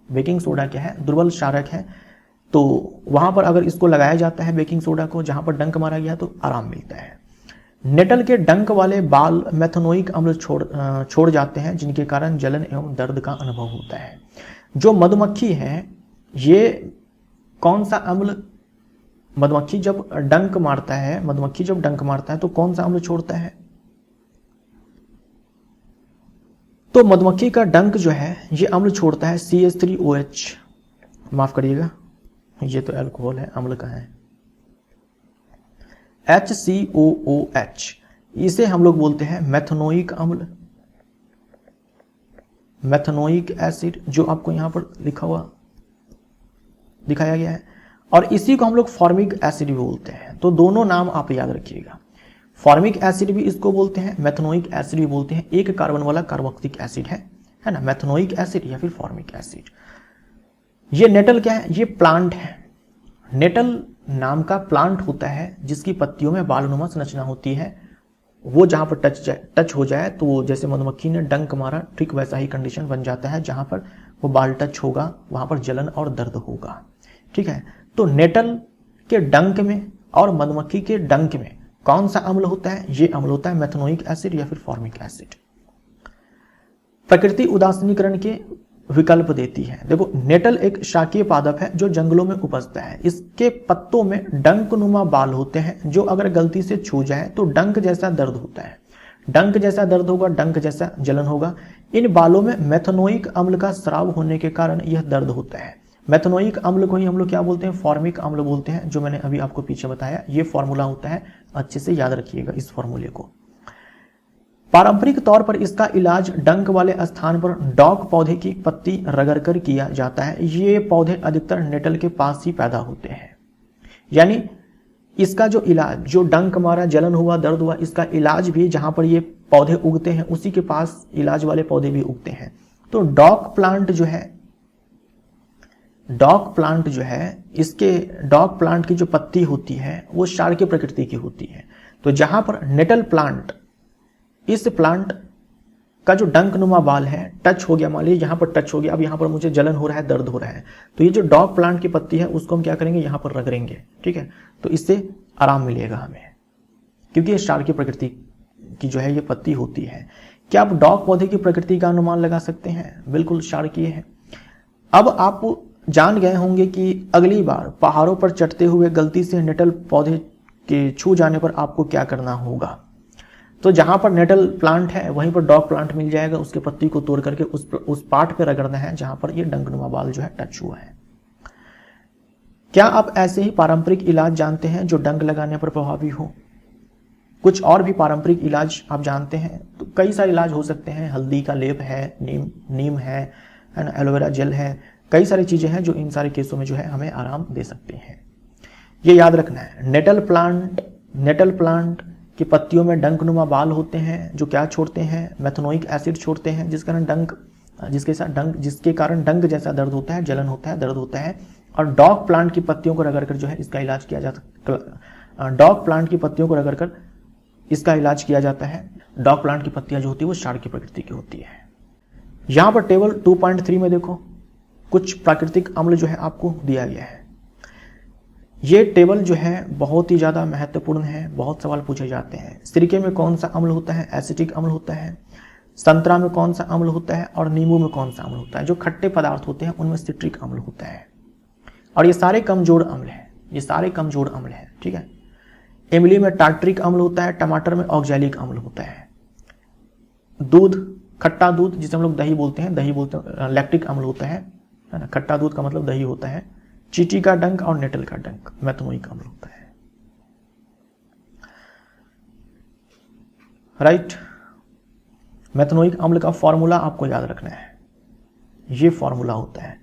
बेकिंग सोडा क्या है? दुर्बल क्षारक है। तो वहां पर अगर इसको लगाया जाता है बेकिंग सोडा को, जहां पर डंक मारा गया, तो आराम मिलता है। नेटल के डंक वाले बाल मेथनोइक अम्ल छोड़ जाते हैं, जिनके कारण जलन एवं दर्द का अनुभव होता है। जो मधुमक्खी है, ये कौन सा अम्ल, मधुमक्खी जब डंक मारता है तो कौन सा अम्ल छोड़ता है? तो मधुमक्खी का डंक जो है ये अम्ल छोड़ता है CH3OH, माफ करिएगा ये तो अल्कोहल है, अम्ल का है HCOOH। इसे हम लोग बोलते हैं मेथनोइक अम्ल। मेथनोइक एसिड जो आपको यहाँ पर लिखा हुआ दिखाया गया है, और इसी को हम लोग फॉर्मिक एसिड भी बोलते हैं। तो दोनों नाम आप याद रखिएगा, फॉर्मिक एसिड भी इसको बोलते हैं, मेथनोइक एसिड भी बोलते हैं। एक कार्बन वाला कार्बोक्सिलिक एसिड है ना, मेथनोइक एसिड या फिर फॉर्मिक एसिड। ये नेटल क्या है, ये प्लांट है। नेटल नाम का प्लांट होता है जिसकी पत्तियों में बालनुमा संरचना होती है। वो जहां पर टच हो जाए तो वो जैसे मधुमक्खी ने डंक मारा, ठीक वैसा ही कंडीशन बन जाता है। जहां पर वो बाल टच होगा वहां पर जलन और दर्द होगा, ठीक है। तो नेटल के डंक में और मधुमक्खी के डंक में कौन सा अम्ल होता है, ये अम्ल होता है मेथनोइक एसिड या फिर फॉर्मिक एसिड। प्रकृति उदासीनीकरण के विकल्प देती है। देखो, नेटल एक शाकीय पादप है जो जंगलों में उपजता है। इसके पत्तों में डंकनुमा बाल होते हैं जो अगर गलती से छू जाए तो डंक जैसा दर्द होता है। डंक जैसा दर्द होगा, डंक जैसा जलन होगा। इन बालों में मेथनोइक अम्ल का स्राव होने के कारण यह दर्द होता है। मेथनोइक अम्ल को ही हम लोग क्या बोलते हैं, फॉर्मिक अम्ल बोलते हैं, जो मैंने अभी आपको पीछे बताया। ये फॉर्मूला होता है, अच्छे से याद रखिएगा इस फॉर्मूले को। पारंपरिक तौर पर इसका इलाज डंक वाले स्थान पर डॉक पौधे की पत्ती रगड़कर किया जाता है। ये पौधे अधिकतर नेटल के पास ही पैदा होते हैं। यानी इसका जो इलाज, जो डंक मारा, जलन हुआ, दर्द हुआ, इसका इलाज भी जहां पर ये पौधे उगते हैं उसी के पास इलाज वाले पौधे भी उगते हैं। तो डॉक प्लांट जो है, इसके डॉक प्लांट की जो पत्ती होती है वो क्षारकीय प्रकृति की होती है। तो जहां पर नेटल प्लांट, इस प्लांट का जो डंकनुमा बाल है टच हो गया, मान लीजिए यहाँ पर टच हो गया, अब यहाँ पर मुझे जलन हो रहा है, दर्द हो रहा है, तो ये जो डॉग प्लांट की पत्ती है उसको हम क्या करेंगे, यहाँ पर रगड़ेंगे, ठीक है। तो इससे आराम मिलेगा हमें, क्योंकि ये क्षारकीय प्रकृति की जो है ये पत्ती होती है। क्या आप डॉग पौधे की प्रकृति का अनुमान लगा सकते हैं? बिल्कुल क्षारकीय है। अब आप जान गए होंगे कि अगली बार पहाड़ों पर चढ़ते हुए गलती से नेटल पौधे के छू जाने पर आपको क्या करना होगा। तो जहां पर नेटल प्लांट है वहीं पर डॉग प्लांट मिल जाएगा, उसके पत्ती को तोड़ करके उस पार्ट पे रगड़ना है जहां पर ये डंकनुमा बाल जो है टच हुआ है। क्या आप ऐसे ही पारंपरिक इलाज जानते हैं जो डंक लगाने पर प्रभावी हो? कुछ और भी पारंपरिक इलाज आप जानते हैं? तो कई सारे इलाज हो सकते हैं। हल्दी का लेप है, नीम है ना, एलोवेरा जेल है, कई सारी चीजें हैं जो इन सारे केसों में जो है हमें आराम दे सकते हैं। ये याद रखना है, नेटल प्लांट की पत्तियों में डंकनुमा बाल होते हैं जो क्या छोड़ते हैं, मेथनोइक एसिड छोड़ते हैं, जिसके कारण डंक जैसा दर्द होता है, जलन होता है, दर्द होता है। और डॉग प्लांट की पत्तियों को रगड़कर जो है इसका इलाज किया जाता है। डॉग प्लांट की पत्तियों को रगड़कर इसका इलाज किया जाता है। डॉग प्लांट की पत्तियां जो होती है वो क्षारकीय प्रकृति की होती है। यहां पर टेबल 2.3 में देखो, कुछ प्राकृतिक अम्ल जो है आपको दिया गया है। ये टेबल जो है बहुत ही ज्यादा महत्वपूर्ण है, बहुत सवाल पूछे जाते हैं। सिरके में कौन सा अम्ल होता है? एसिटिक अम्ल होता है। संतरा में कौन सा अम्ल होता है? और नींबू में कौन सा अम्ल होता है? जो खट्टे पदार्थ होते हैं उनमें सिट्रिक अम्ल होता है। और ये सारे कमजोर अम्ल हैं, ठीक है। इमली में टार्ट्रिक अम्ल होता है, टमाटर में ऑक्सैलिक अम्ल होता है। दूध, खट्टा दूध जिसे हम लोग दही बोलते हैं, लैक्टिक अम्ल होता है ना। खट्टा दूध का मतलब दही होता है। चींटी का डंक और नेटल का डंक मेथनोइक अम्ल होता है, राइट। मेथनोइक अम्ल का फॉर्मूला आपको याद रखना है, ये फॉर्मूला होता है।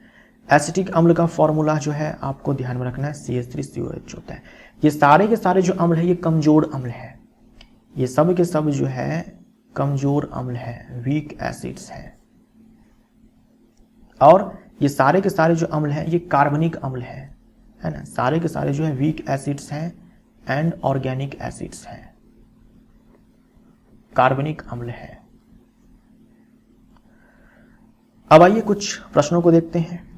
एसिटिक अम्ल का फॉर्मूला जो है आपको ध्यान में रखना है, CH3COH होता है। ये सारे के सारे जो अम्ल है ये कमजोर अम्ल है, ये सब के सब जो है कमजोर अम्ल है, वीक एसिड्स हैं। और ये सारे के सारे जो अम्ल हैं ये कार्बनिक अम्ल है ना। सारे के सारे जो है वीक एसिड्स हैं एंड ऑर्गेनिक एसिड्स हैं, कार्बनिक अम्ल है। अब आइए कुछ प्रश्नों को देखते हैं।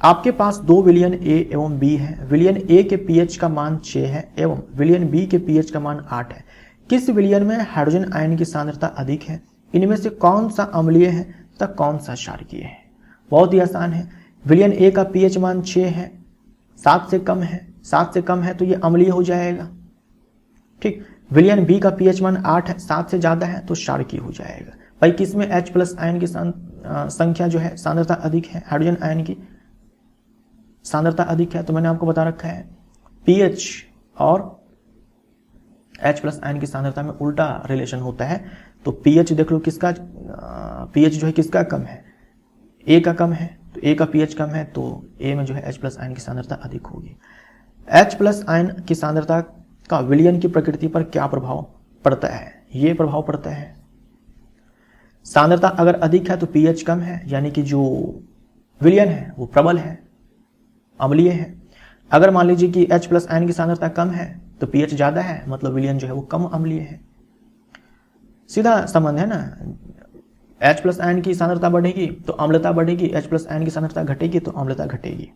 आपके पास 2 विलयन A एवं B है। विलयन A के pH का मान 6 है एवं विलयन B के pH का मान 8 है। किस विलयन में हाइड्रोजन आयन की सांद्रता अधिक है? इनमें से कौन सा अम्लीय है तथा कौन सा क्षारकीय है? बहुत ही आसान है। विलयन A का pH मान 6 है, 7 से कम है तो ये अम्लीय हो जाएगा, ठीक। विलयन B का pH मान 8 है, 7 से ज्यादा है तो क्षारकीय हो जाएगा। भाई किसमें H+ आयन की संख्या जो है सांद्रता अधिक है, हाइड्रोजन आयन की सांद्रता अधिक है। तो मैंने आपको बता रखा है pH और H+ आयन की सांद्रता में उल्टा रिलेशन होता है। तो pH देख लो, किसका pH जो है किसका कम है, ए का कम है तो ए का पीएच कम है तो ए में जो है H प्लस आयन की सांद्रता अधिक होगी। H प्लस आयन की सांद्रता का विलयन की प्रकृति पर क्या प्रभाव पड़ता है? ये प्रभाव पड़ता है, सांद्रता अगर अधिक है तो पीएच कम है, यानी कि जो विलयन है वो प्रबल है, अम्लीय है। अगर मान लीजिए कि H प्लस आयन की सांद्रता कम है तो पीएच ज्यादा है, मतलब विलयन जो है वो कम अम्लीय है। सीधा संबंध है ना, H प्लस आयन की सांद्रता बढ़ेगी तो अम्लता बढ़ेगी, H प्लस आयन की सांद्रता घटेगी तो अम्लता घटेगी।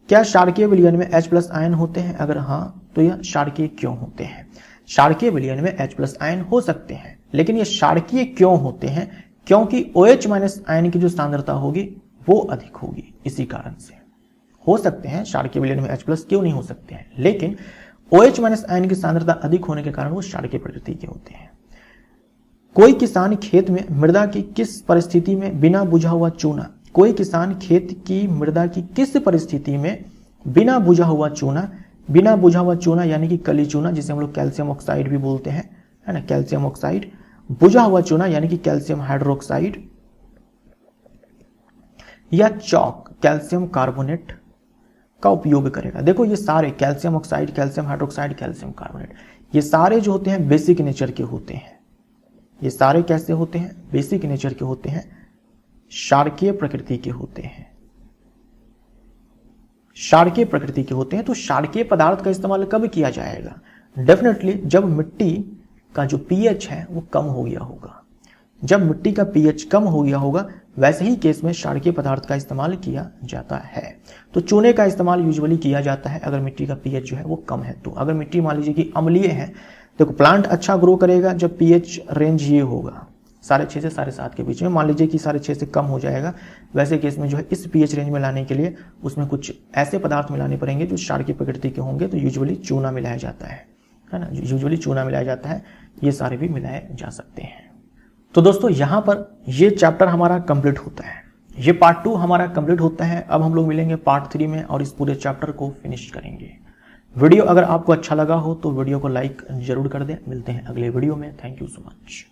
क्या क्षारकीय विलयन में H प्लस आयन होते हैं? अगर हाँ तो यह क्षारकीय क्यों होते हैं? क्षारकीय विलयन में H प्लस आयन हो सकते हैं, लेकिन ये क्षारकीय क्यों होते हैं? क्योंकि OH माइनस आयन की जो सांद्रता होगी वो अधिक होगी, इसी कारण से हो सकते हैं। क्षारकीय विलयन में H प्लस क्यों नहीं हो सकते हैं, लेकिन OH माइनस आयन की सांद्रता अधिक होने के कारण वो क्षारकीय प्रकृति के होते हैं। कोई किसान खेत में मृदा की किस परिस्थिति में बिना बुझा हुआ चूना, कोई किसान खेत की मृदा की किस परिस्थिति में बिना बुझा हुआ चूना यानी कि कली चूना, जिसे हम लोग कैल्शियम ऑक्साइड भी बोलते हैं, है ना, कैल्शियम ऑक्साइड, बुझा हुआ चूना यानी कि कैल्शियम हाइड्रोक्साइड या चॉक कैल्शियम कार्बोनेट का उपयोग करेगा। देखो ये सारे calcium oxide, calcium hydroxide, calcium carbonate, ये सारे जो होते हैं बेसिक नेचर के होते हैं। ये सारे कैसे होते हैं? बेसिक नेचर के होते हैं, क्षारकीय प्रकृति के होते हैं, क्षारकीय प्रकृति के होते हैं। तो क्षारकीय पदार्थ का इस्तेमाल कब किया जाएगा? डेफिनेटली जब मिट्टी का जो पीएच है वो कम हो गया होगा। जब मिट्टी का पीएच कम हो गया होगा वैसे ही केस में क्षारकीय पदार्थ का इस्तेमाल किया जाता है। तो चूने का इस्तेमाल यूजुअली किया जाता है अगर मिट्टी का पीएच जो है वो कम है। तो अगर मिट्टी मान लीजिए कि अम्लीय है, देखो प्लांट अच्छा ग्रो करेगा जब पीएच रेंज ये होगा 6.5 से 7.5 के बीच में। मान लीजिए कि 6.5 से कम हो जाएगा, वैसे केस में जो है इस पीएच रेंज में लाने के लिए उसमें कुछ ऐसे पदार्थ मिलाने पड़ेंगे जो क्षारकीय प्रकृति के होंगे। तो यूजुअली चूना मिलाया जाता है ना, यूजुअली चूना मिलाया जाता है। ये सारे भी मिलाए जा सकते हैं। तो दोस्तों यहाँ पर ये चैप्टर हमारा कंप्लीट होता है, ये पार्ट 2 हमारा कंप्लीट होता है। अब हम लोग मिलेंगे पार्ट 3 में और इस पूरे चैप्टर को फिनिश करेंगे। वीडियो अगर आपको अच्छा लगा हो तो वीडियो को लाइक जरूर कर दें। मिलते हैं अगले वीडियो में। Thank you so much.